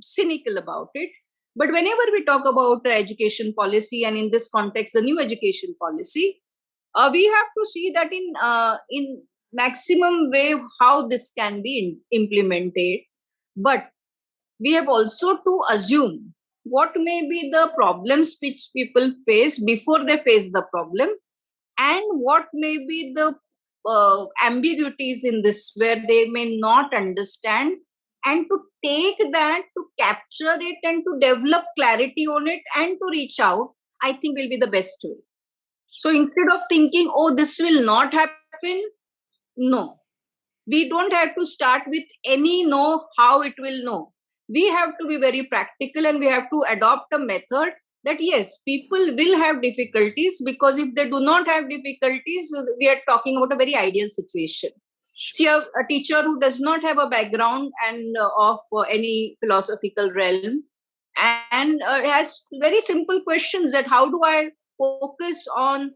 cynical about it, but whenever we talk about education policy, and in this context, the new education policy, we have to see that in maximum way how this can be implemented. But we have also to assume what may be the problems which people face before they face the problem, and what may be the ambiguities in this where they may not understand, and to take that, to capture it, and to develop clarity on it, and to reach out, I think will be the best way. So instead of thinking, oh, this will not happen, no, we don't have to start with any know how it will know. We have to be very practical, and we have to adopt a method that yes, people will have difficulties, because if they do not have difficulties, we are talking about a very ideal situation. See, a teacher who does not have a background and of any philosophical realm, and has very simple questions that how do I focus on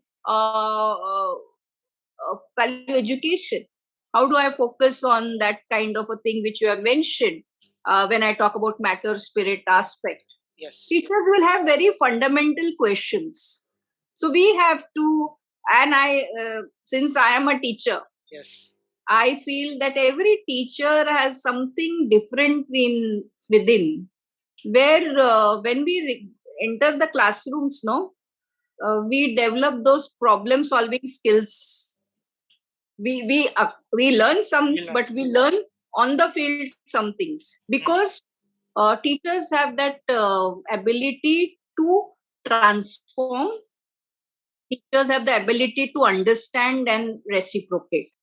value education? How do I focus on that kind of a thing which you have mentioned when I talk about matter, spirit aspect? Yes. Teachers will have very fundamental questions. So we have to, and since I am a teacher, Yes, I feel that every teacher has something different within, where when we enter the classrooms, we develop those problem solving skills. We learn some, but we learn on the field some things, because teachers have that ability to transform. Teachers have the ability to understand and reciprocate.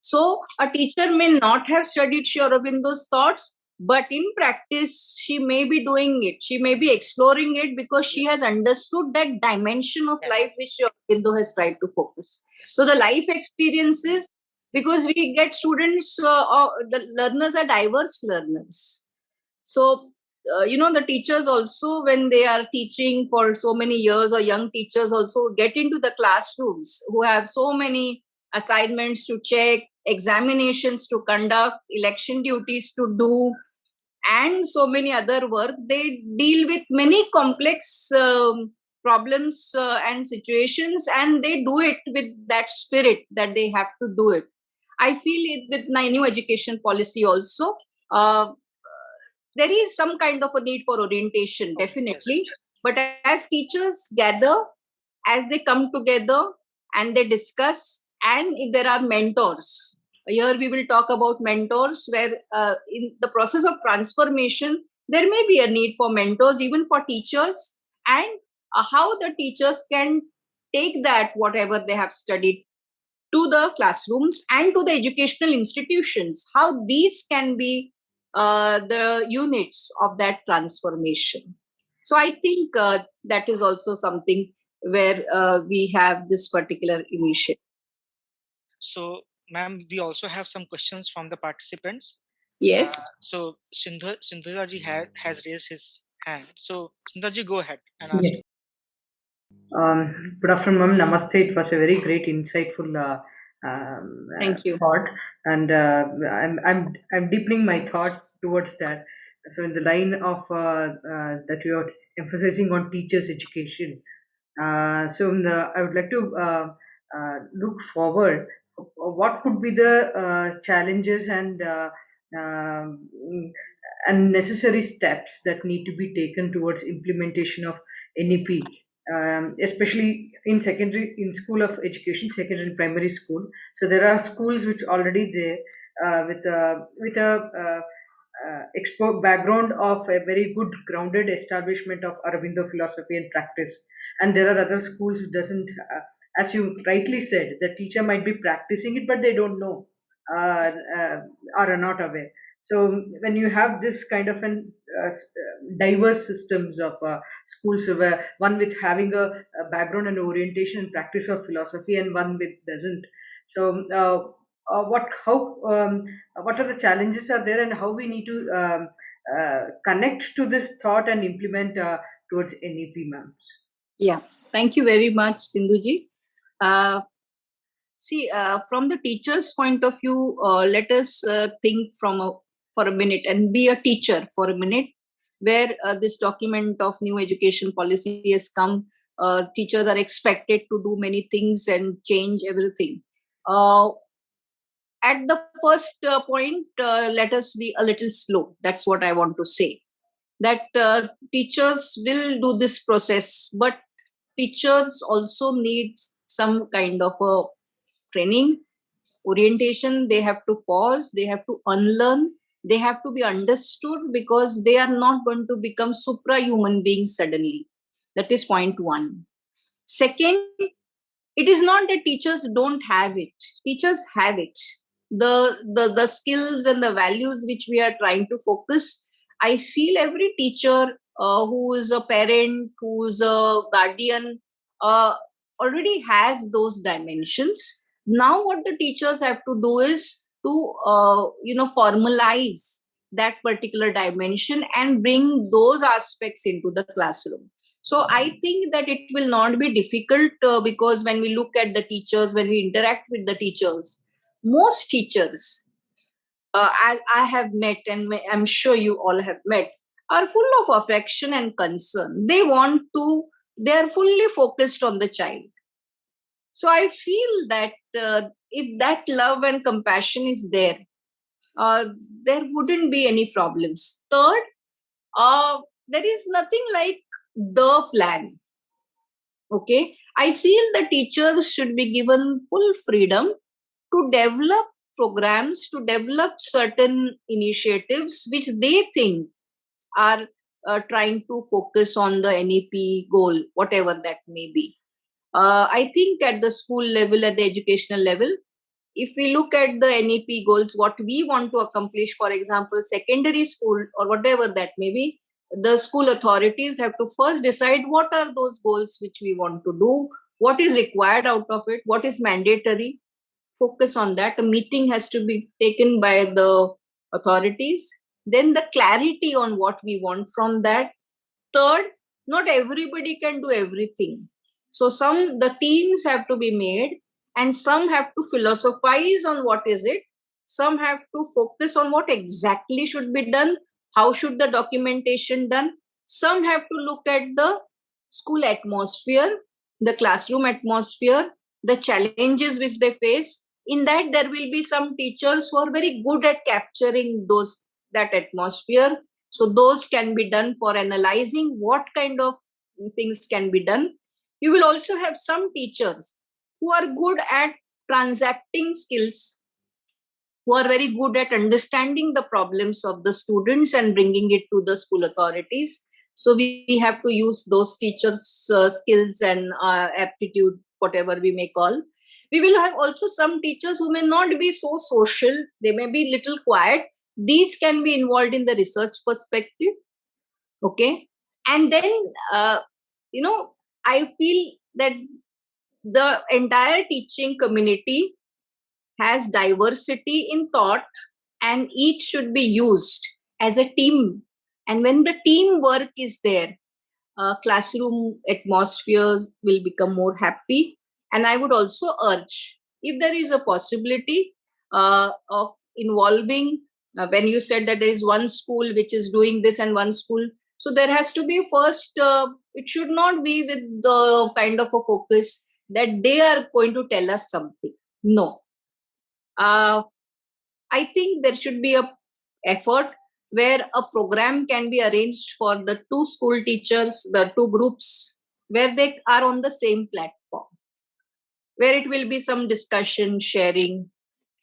So a teacher may not have studied Sri Aurobindo's thoughts, but in practice, she may be doing it. She may be exploring it because she has understood that dimension of life which Sri Aurobindo has tried to focus. So the life experiences, because we get students, the learners are diverse learners. So, the teachers also, when they are teaching for so many years, or young teachers also get into the classrooms who have so many assignments to check, examinations to conduct, election duties to do, and so many other work. They deal with many complex problems and situations, and they do it with that spirit that they have to do it. I feel it with my new education policy also. There is some kind of a need for orientation, definitely. But as teachers gather, as they come together and they discuss, and if there are mentors, here we will talk about mentors, where in the process of transformation, there may be a need for mentors, even for teachers, and how the teachers can take that, whatever they have studied, to the classrooms and to the educational institutions, how these can be the units of that transformation. So I think that is also something where we have this particular initiative. So, ma'am, we also have some questions from the participants. Yes. So Sindhura ji has raised his hand. So Sundarji, go ahead and ask. Yes. Good afternoon, ma'am. Namaste. It was a very great, insightful Thank you. thought, and I'm deepening my thought towards that. So, in the line of that you are emphasizing on teachers' education, I would like to look forward. What could be the challenges um, and necessary steps that need to be taken towards implementation of NEP, especially in school of education, secondary and primary school. So there are schools which already there with a expert background of a very good grounded establishment of Aurobindo philosophy and practice, and there are other schools who doesn't, as you rightly said, the teacher might be practicing it, but they don't know or are not aware. So when you have this kind of an diverse systems of schools, where one with having a background and orientation and practice of philosophy, and one with doesn't. So what are the challenges are there, and how we need to connect to this thought and implement towards NEP, ma'am? Yeah, thank you very much, Sindhuji. From the teacher's point of view, let us think for a minute and be a teacher for a minute, where this document of new education policy has come. Teachers are expected to do many things and change everything. At the first point, let us be a little slow. That's what I want to say. That teachers will do this process, but teachers also need some kind of a training, orientation. They have to pause, they have to unlearn, they have to be understood, because they are not going to become supra-human beings suddenly. That is point one. Second, it is not that teachers don't have it. Teachers have it. The skills and the values which we are trying to focus, I feel every teacher who is a parent, who is a guardian, already has those dimensions. Now what the teachers have to do is to formalize that particular dimension and bring those aspects into the classroom. So I think that it will not be difficult, because when we look at the teachers, when we interact with the teachers, most teachers I have met, and I'm sure you all have met, are full of affection and concern. They are fully focused on the child. So I feel that if that love and compassion is there, there wouldn't be any problems. Third, there is nothing like the plan. Okay, I feel the teachers should be given full freedom to develop programs, to develop certain initiatives which they think are trying to focus on the NEP goal, whatever that may be. I think at the school level, at the educational level, if we look at the NEP goals, what we want to accomplish, for example, secondary school or whatever that may be, the school authorities have to first decide what are those goals which we want to do, what is required out of it, what is mandatory. Focus on that. A meeting has to be taken by the authorities. Then the clarity on what we want from that. Third, not everybody can do everything. So the teams have to be made, and some have to philosophize on what is it. Some have to focus on what exactly should be done. How should the documentation done? Some have to look at the school atmosphere, the classroom atmosphere, the challenges which they face. In that, there will be some teachers who are very good at capturing that atmosphere. So those can be done for analyzing what kind of things can be done. You will also have some teachers who are good at transacting skills, who are very good at understanding the problems of the students and bringing it to the school authorities. So we have to use those teachers' skills and aptitude, whatever we may call. We will have also some teachers who may not be so social. They may be little quiet. These can be involved in the research perspective. Okay. And then, I feel that the entire teaching community has diversity in thought, and each should be used as a team And when the teamwork is there, classroom atmospheres will become more happy. And I would also urge, if there is a possibility of involving, when you said that there is one school which is doing this and one school, so there has to be first, it should not be with the kind of a focus that they are going to tell us something. No. I think there should be a effort where a program can be arranged for the two school teachers, the two groups, where they are on the same platform, where it will be some discussion, sharing,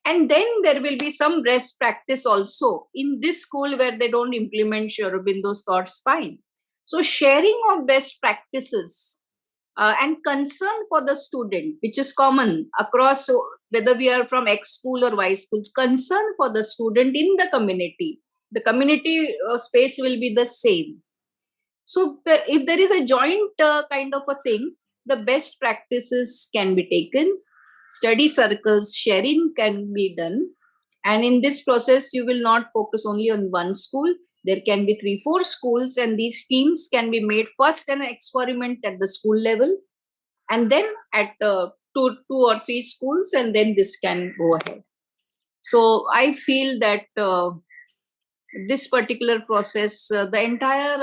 and then there will be some best practice also in this school where they don't implement Sri Aurobindo's thoughts, fine. So sharing of best practices and concern for the student, which is common across, whether we are from X school or Y school, concern for the student in the community space will be the same. So if there is a joint kind of a thing, the best practices can be taken, study circles, sharing can be done. And in this process, you will not focus only on one school. There can be 3-4 schools, and these teams can be made first an experiment at the school level, and then at 2 or 3 schools, and then this can go ahead. So I feel that this particular process, the entire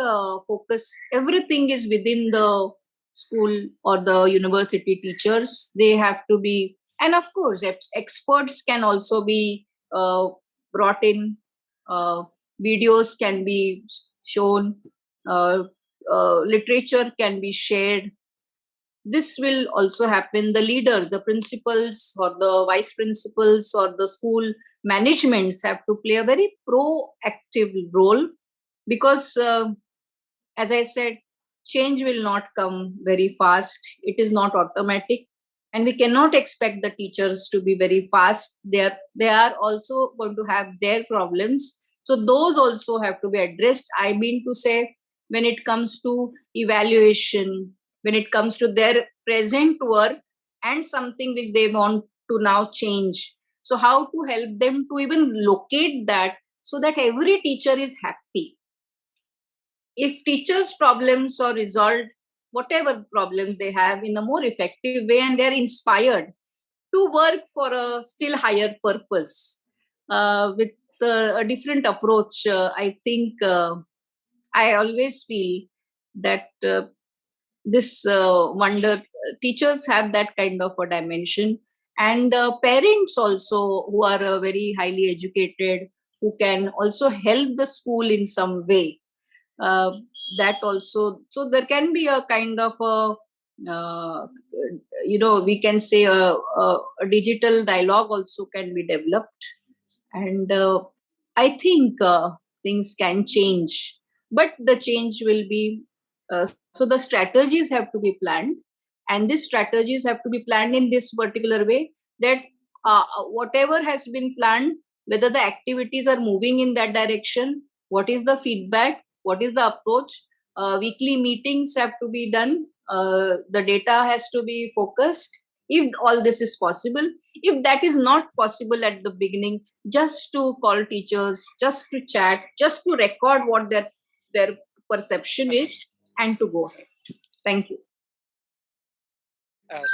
focus, everything is within the school or the university teachers. They have to be, and of course, experts can also be brought in. Videos can be shown. Literature can be shared. This will also happen. The leaders, the principals or the vice principals or the school managements have to play a very proactive role, because as I said, change will not come very fast. It is not automatic, and we cannot expect the teachers to be very fast. They are also going to have their problems. So those also have to be addressed. I mean to say, when it comes to evaluation, when it comes to their present work and something which they want to now change. So how to help them to even locate that, so that every teacher is happy. If teachers' problems are resolved, whatever problems they have, in a more effective way, and they're inspired to work for a still higher purpose with a different approach, I think I always feel that this wonder, teachers have that kind of a dimension, and parents also, who are very highly educated, who can also help the school in some way. That also, so there can be a kind of a we can say a digital dialogue also can be developed, and I think things can change, but the change will be so the strategies have to be planned, and these strategies have to be planned in this particular way, that whatever has been planned, whether the activities are moving in that direction, what is the feedback, what is the approach. Weekly meetings have to be done. The data has to be focused. If all this is possible, if that is not possible at the beginning, just to call teachers, just to chat, just to record what their perception is, and to go ahead. Thank you.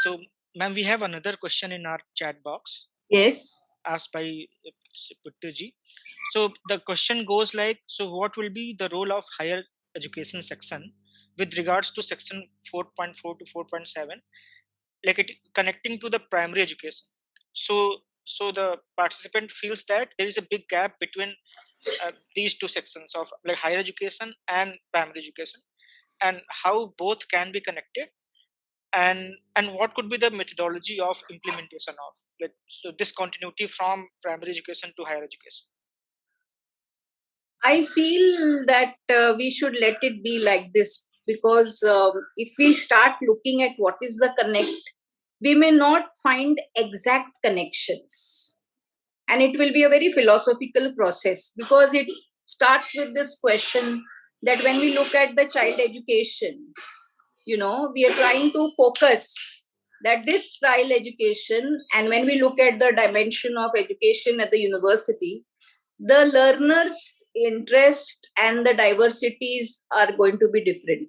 So, ma'am, we have another question in our chat box. Yes. Asked by Puttuji. So the question goes like, so what will be the role of higher education section with regards to section 4.4 to 4.7, like it connecting to the primary education? So the participant feels that there is a big gap between these two sections of like higher education and primary education, and how both can be connected, and what could be the methodology of implementation of like so this continuity from primary education to higher education? I feel that we should let it be like this, because if we start looking at what is the connect, we may not find exact connections, and it will be a very philosophical process, because it starts with this question that when we look at the child education, we are trying to focus that this child education, and when we look at the dimension of education at the university, the learners interest and the diversities are going to be different.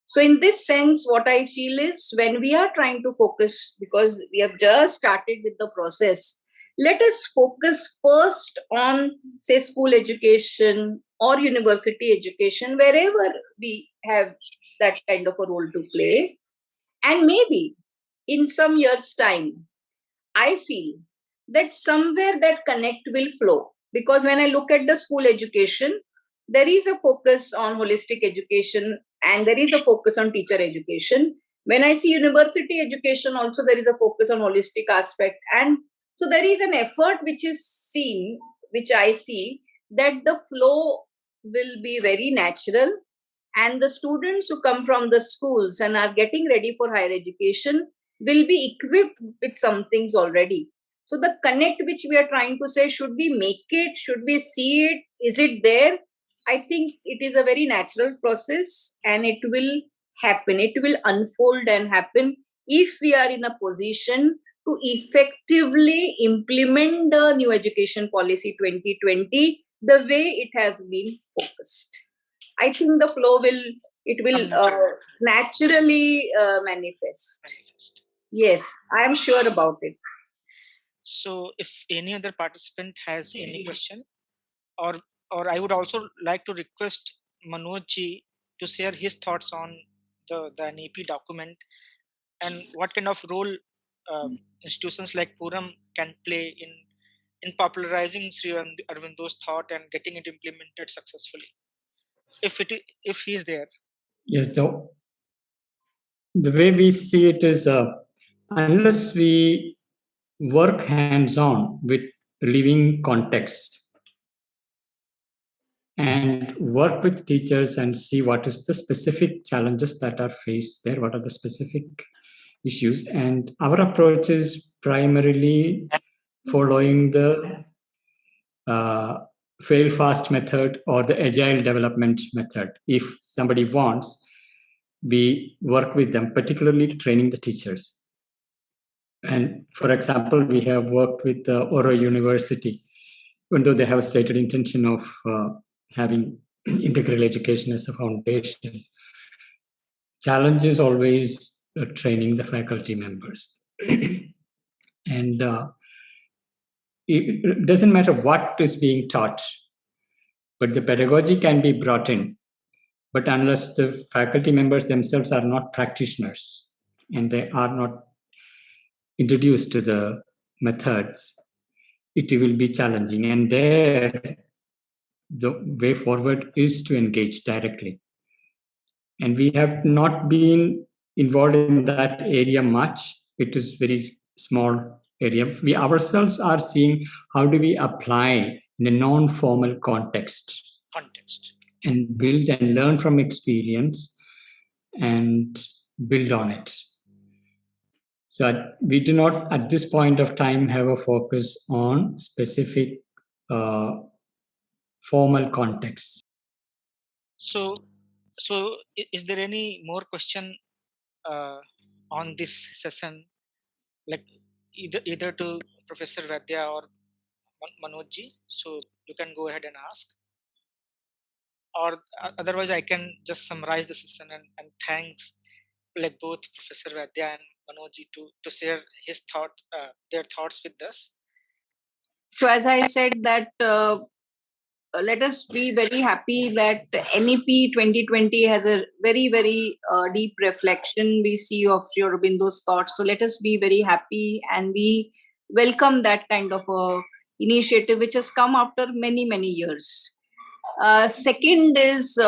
So in this sense, what I feel is when we are trying to focus, because we have just started with the process, let us focus first on, say, school education or university education, wherever we have that kind of a role to play. And maybe in some years' time, I feel that somewhere that connect will flow. Because when I look at the school education, there is a focus on holistic education and there is a focus on teacher education. When I see university education, also there is a focus on holistic aspect. And so there is an effort which is seen, which I see, that the flow will be very natural. And the students who come from the schools and are getting ready for higher education will be equipped with some things already. So the connect which we are trying to say, should we make it? Should we see it? Is it there? I think it is a very natural process and it will happen. It will unfold and happen if we are in a position to effectively implement the new education policy 2020 the way it has been focused. I think the flow will naturally manifest. Yes, I am sure about it. So if any other participant has any question, or I would also like to request Manoj ji to share his thoughts on the NEP document and what kind of role institutions like Puram can play in popularizing Sri Aurobindo's thought and getting it implemented successfully. If he is there. Yes, the way we see it is, unless we work hands-on with living context and work with teachers and see what is the specific challenges that are faced there, what are the specific issues. And our approach is primarily following the fail fast method or the agile development method. If somebody wants, we work with them, particularly training the teachers. And for example, we have worked with Oro University, even though they have a stated intention of having integral education as a foundation. Challenge is always training the faculty members. And it doesn't matter what is being taught, but the pedagogy can be brought in. But unless the faculty members themselves are not practitioners and they are not introduced to the methods, it will be challenging. And there, the way forward is to engage directly. And we have not been involved in that area much. It is very small area. We ourselves are seeing how do we apply in a non-formal context and build and learn from experience and build on it. So we do not at this point of time have a focus on specific formal contexts. So is there any more question on this session, like either to Professor Vaidya or Manoj ji? So you can go ahead and ask. Or otherwise, I can just summarize the session and thanks like both Professor Vaidya and Manoj ji to share his their thoughts with us. So as I said that let us be very happy that NEP 2020 has a very, very deep reflection we see of Sri Aurobindo's thoughts. So let us be very happy and we welcome that kind of a initiative which has come after many, many years. Second is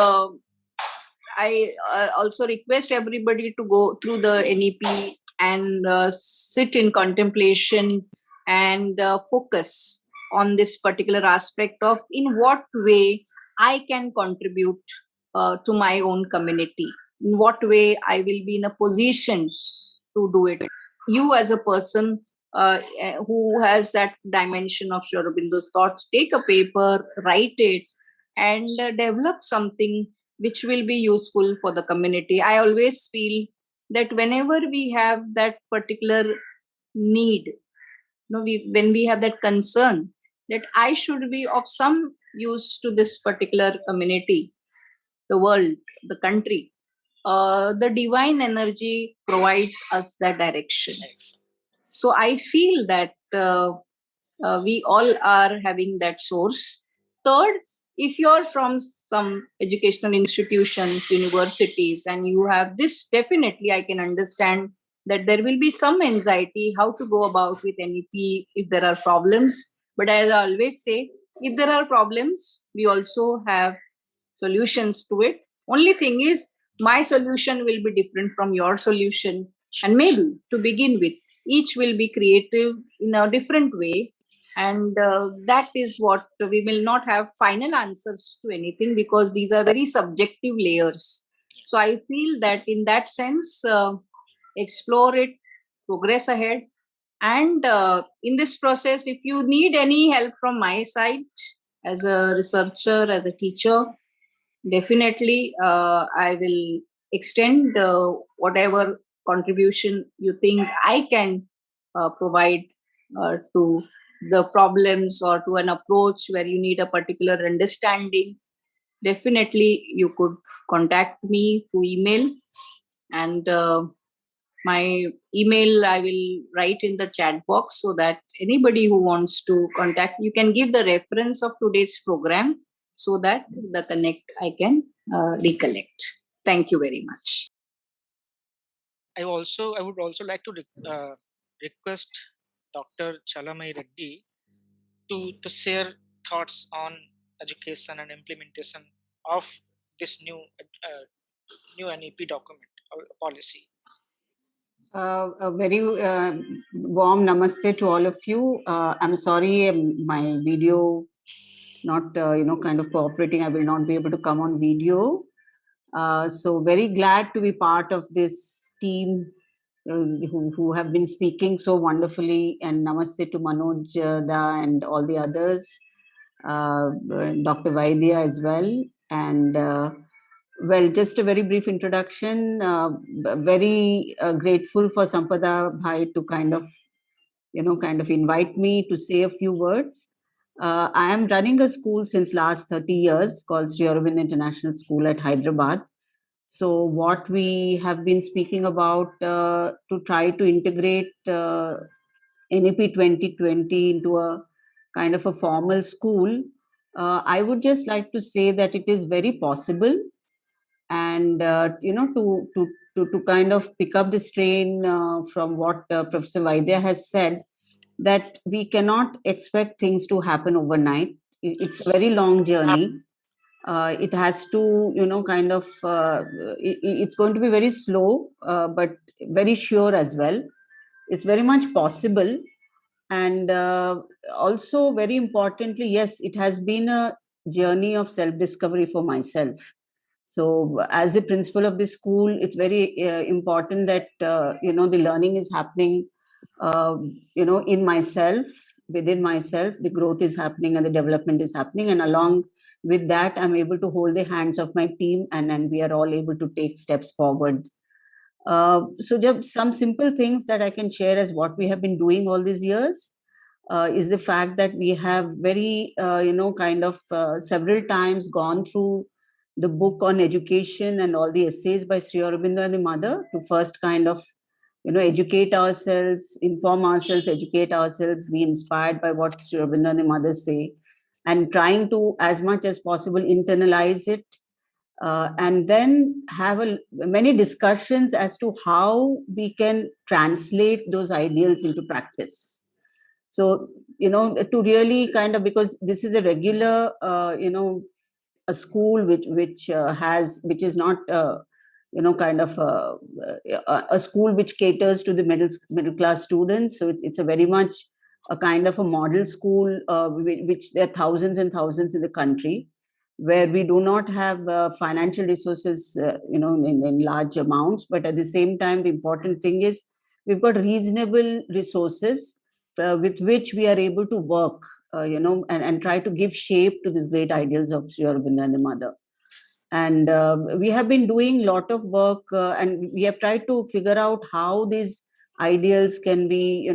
I also request everybody to go through the NEP and sit in contemplation and focus on this particular aspect of in what way I can contribute to my own community, in what way I will be in a position to do it. You as a person who has that dimension of Sri Aurobindo's thoughts, take a paper, write it, and develop something which will be useful for the community. I always feel that whenever we have that particular need, when we have that concern, that I should be of some use to this particular community, the world, the country. The divine energy provides us that direction. So I feel that we all are having that source. Third, if you're from some educational institutions, universities, and you have this, definitely I can understand that there will be some anxiety how to go about with NEP if there are problems. But as I always say, if there are problems, we also have solutions to it. Only thing is, my solution will be different from your solution. And maybe to begin with, each will be creative in a different way. And that is what we will not have final answers to anything, because these are very subjective layers. So I feel that in that sense, explore it, progress ahead. And in this process, if you need any help from my side as a researcher, as a teacher, definitely I will extend whatever contribution you think I can provide to the problems or to an approach where you need a particular understanding. Definitely you could contact me through email, and my email I will write in the chat box, so that anybody who wants to contact, you can give the reference of today's program so that the connect I can recollect. Thank you very much. I would also like to request Dr. Chalamai Reddy to share thoughts on education and implementation of this new NEP document or policy. A very warm namaste to all of you. I'm sorry, my video not kind of cooperating. I will not be able to come on video. So very glad to be part of this team who have been speaking so wonderfully. And namaste to Manoj Da and all the others, Dr. Vaidya as well. And well, just a very brief introduction. Very grateful for Sampada Bhai to kind of invite me to say a few words. I am running a school since last 30 years called Sri Aurobindo International School at Hyderabad. So what we have been speaking about to try to integrate NEP 2020 into a kind of a formal school, I would just like to say that it is very possible. And to kind of pick up this train from what Professor Vaidya has said, that we cannot expect things to happen overnight. It's a very long journey. It has to it's going to be very slow, but very sure as well. It's very much possible. And also very importantly, yes, it has been a journey of self-discovery for myself. So as the principal of the school, it's very important that the learning is happening in myself, within myself. The growth is happening and the development is happening, and along with that I'm able to hold the hands of my team, and we are all able to take steps forward. So just some simple things that I can share as what we have been doing all these years is the fact that we have very several times gone through the book on education and all the essays by Sri Aurobindo and the mother, to first kind of educate ourselves, inform ourselves, educate ourselves, be inspired by what Sri Aurobindo and the mother say, and trying to as much as possible internalize it, and then have many discussions as to how we can translate those ideals into practice. So to really kind of, because this is a regular a school which is not a school which caters to the middle class students. So it's a very much a kind of a model school, which there are thousands and thousands in the country, where we do not have financial resources in large amounts, but at the same time the important thing is we've got reasonable resources with which we are able to work and try to give shape to these great ideals of Sri Aurobindo and the mother. And we have been doing a lot of work, and we have tried to figure out how these ideals can be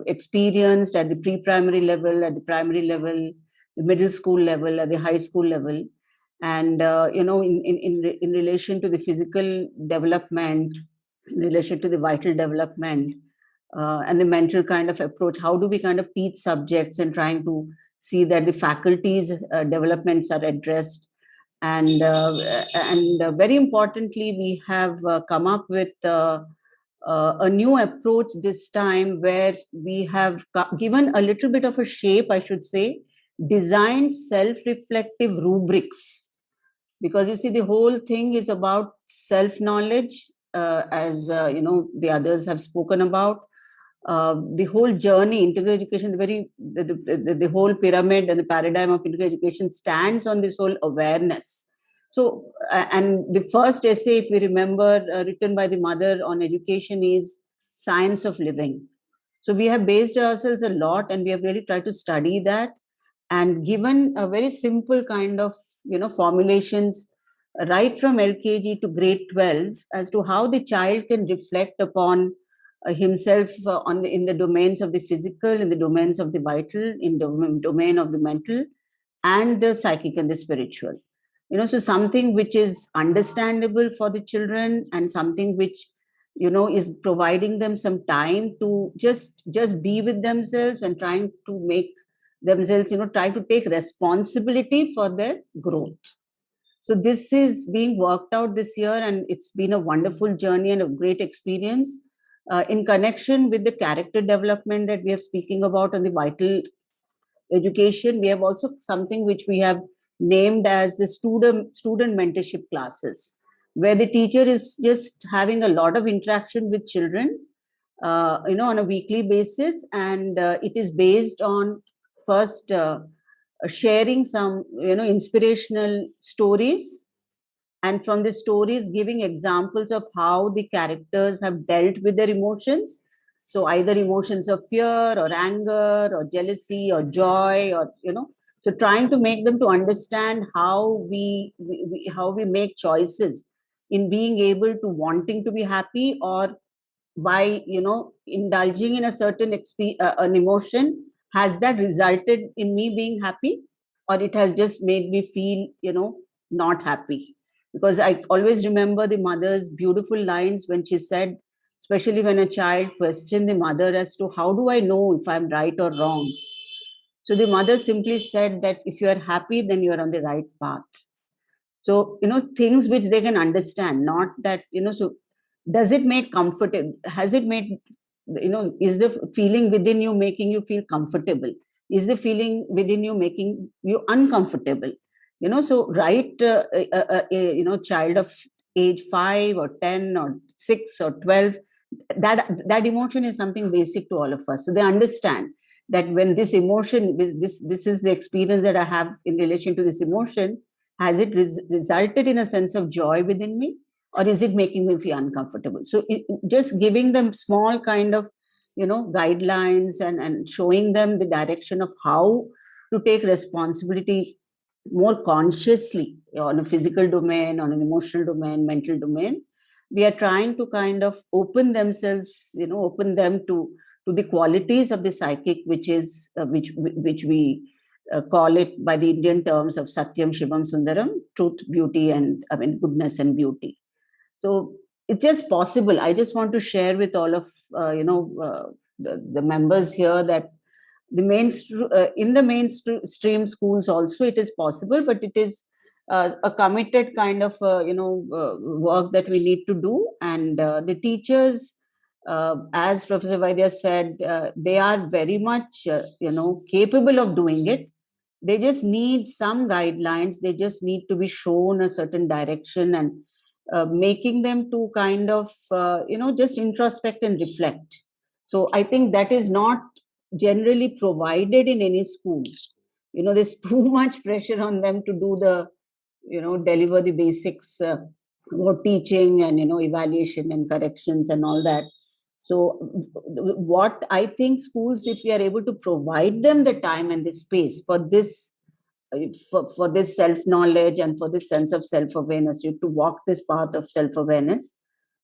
experienced at the pre-primary level, at the primary level, the middle school level, at the high school level. And in relation to the physical development, in relation to the vital development, and the mental kind of approach, how do we kind of teach subjects and trying to see that the faculties developments are addressed. And very importantly, we have come up with a new approach this time, where we have given a little bit of a shape, I should say, designed self-reflective rubrics. Because you see, the whole thing is about self-knowledge, as the others have spoken about. The whole journey, integral education, the whole pyramid and the paradigm of integral education stands on this whole awareness. So, and the first essay, if we remember, written by the mother on education is Science of Living. So we have based ourselves a lot, and we have really tried to study that, and given a very simple kind of formulations right from LKG to grade 12 as to how the child can reflect upon himself in the domains of the physical, in the domains of the vital, in the domain of the mental and the psychic and the spiritual. So something which is understandable for the children, and something which is providing them some time to just be with themselves and trying to make themselves try to take responsibility for their growth. So this is being worked out this year, and it's been a wonderful journey and a great experience in connection with the character development that we are speaking about on the vital education. We have also something which we have named as the student mentorship classes, where the teacher is just having a lot of interaction with children on a weekly basis, and it is based on first sharing some inspirational stories, and from the stories giving examples of how the characters have dealt with their emotions. So either emotions of fear or anger or jealousy or joy, or so trying to make them to understand how we make choices in being able to wanting to be happy, or by indulging in a certain an emotion, has that resulted in me being happy, or it has just made me feel not happy. Because I always remember the mother's beautiful lines when she said, especially when a child questioned the mother as to how do I know if I'm right or wrong. So the mother simply said that if you are happy, then you are on the right path. So things which they can understand, not that so does it make comfortable, has it made is the feeling within you making you feel comfortable, is the feeling within you making you uncomfortable? So right, child of age 5 or 10 or 6 or 12, that emotion is something basic to all of us. So they understand that when this emotion, this is the experience that I have in relation to this emotion, has it resulted in a sense of joy within me, or is it making me feel uncomfortable? So just giving them small kind of guidelines and showing them the direction of how to take responsibility more consciously on a physical domain, on an emotional domain, mental domain. We are trying to kind of open themselves, open them to the qualities of the psychic, which is which we call it by the Indian terms of Satyam, Shivam, Sundaram, truth, beauty, and goodness and beauty. So it's just possible. I just want to share with all of the members here that in the mainstream schools also it is possible, but it is a committed kind of work that we need to do. And the teachers, as Professor Vaidya said, they are very much capable of doing it. They just need some guidelines. They just need to be shown a certain direction, and making them to kind of just introspect and reflect. So I think that is not generally provided in any school. There's too much pressure on them to do the deliver the basics about teaching and evaluation and corrections and all that. So what I think schools, if we are able to provide them the time and the space for this for this self-knowledge and for this sense of self-awareness, to walk this path of self-awareness,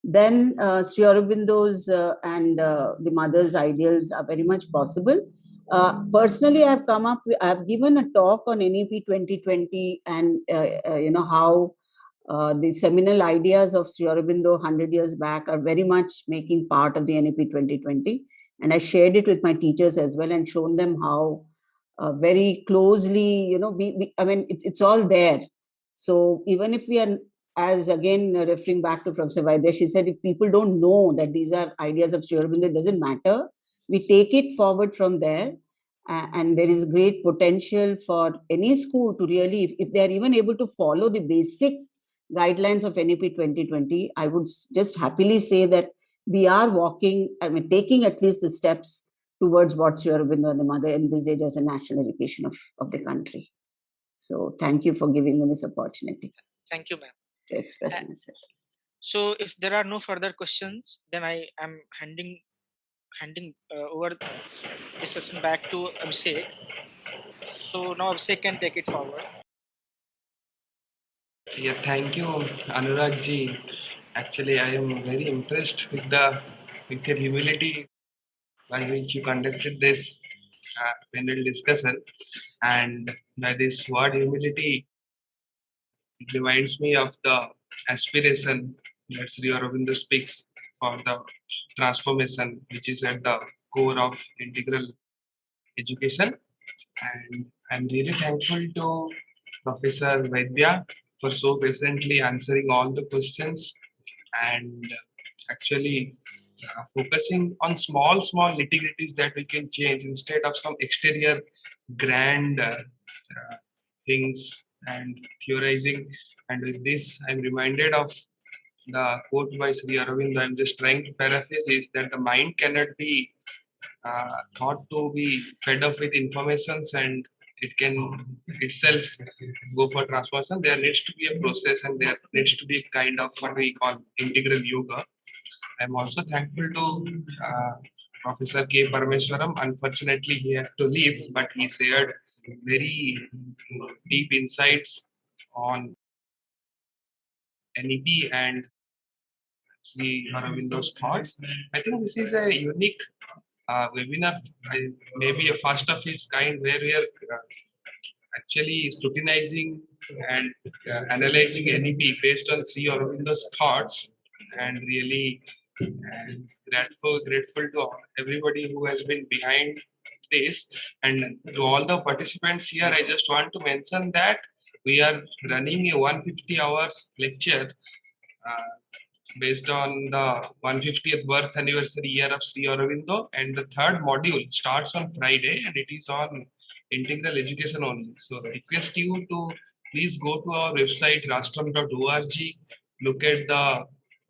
then Sri Aurobindo's and the mother's ideals are very much possible. Personally, I've given a talk on NEP 2020 and how the seminal ideas of Sri Aurobindo 100 years back are very much making part of the NEP 2020. And I shared it with my teachers as well and shown them how very closely, it's all there. So even if we are, as again referring back to Professor Vaidya, she said, if people don't know that these are ideas of Sri Aurobindo, it doesn't matter. We take it forward from there. And there is great potential for any school to really, if they are even able to follow the basic guidelines of NEP 2020, I would just happily say that we are taking at least the steps towards what Sri Aurobindo and the mother envisage as a national education of the country. So thank you for giving me this opportunity. Thank you, ma'am. To express myself. So if there are no further questions, then I am handing over this session back to Abhishek. So now Abhishek can take it forward. Yeah, thank you, Anurag ji. Actually, I am very impressed with your humility by which you conducted this panel discussion, and by this word humility, it reminds me of the aspiration that Sri Aurobindo speaks for the transformation, which is at the core of integral education. And I'm really thankful to Professor Vaidya for so patiently answering all the questions and actually focusing on small nitty-gritties that we can change instead of some exterior grand things and theorizing. And with this, I'm reminded of the quote by Sri Aurobindo. I'm just trying to paraphrase is that the mind cannot be thought to be fed up with informations and it can itself go for transformation. There needs to be a process and there needs to be a kind of what we call integral yoga. I'm also thankful to Professor K. Parameswaram. Unfortunately, he has to leave, but he shared very deep insights on NEP and Sri Aurobindo's thoughts. I think this is a unique webinar, maybe a first of its kind, where we are actually scrutinizing and analyzing NEP based on Sri Aurobindo's thoughts, and really grateful to everybody who has been behind this, and to all the participants here. I just want to mention that we are running a 150 hours lecture based on the 150th birth anniversary year of Sri Aurobindo, and the third module starts on Friday and it is on integral education only. So I request you to please go to our website rastram.org, look at the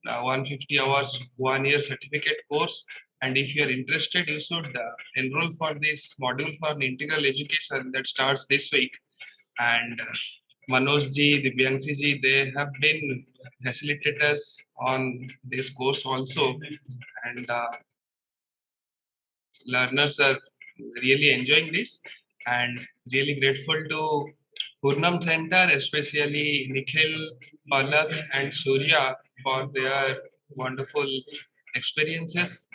150 hours 1 year certificate course, and if you are interested, you should enroll for this module for integral education that starts this week. And Manoj ji, Divyanshi ji, they have been facilitators on this course also, and learners are really enjoying this, and really grateful to Purnam Center, especially Nikhil, Palak and Surya for their wonderful experiences.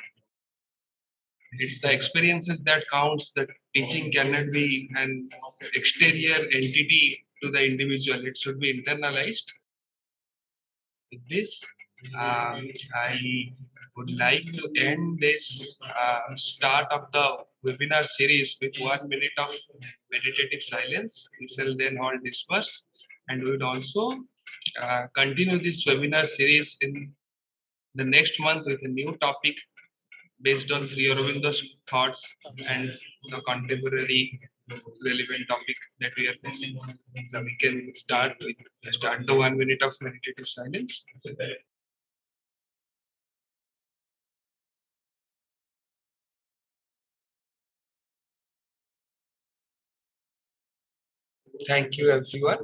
It's the experiences that counts. The teaching cannot be an exterior entity to the individual. It should be internalized. With this, I would like to end this start of the webinar series with 1 minute of meditative silence. We shall then all disperse, and we would also continue this webinar series in the next month with a new topic based on Sri Aurobindo's thoughts and the contemporary relevant topic that we are facing. So we can start the 1 minute of meditative silence. Thank you, everyone.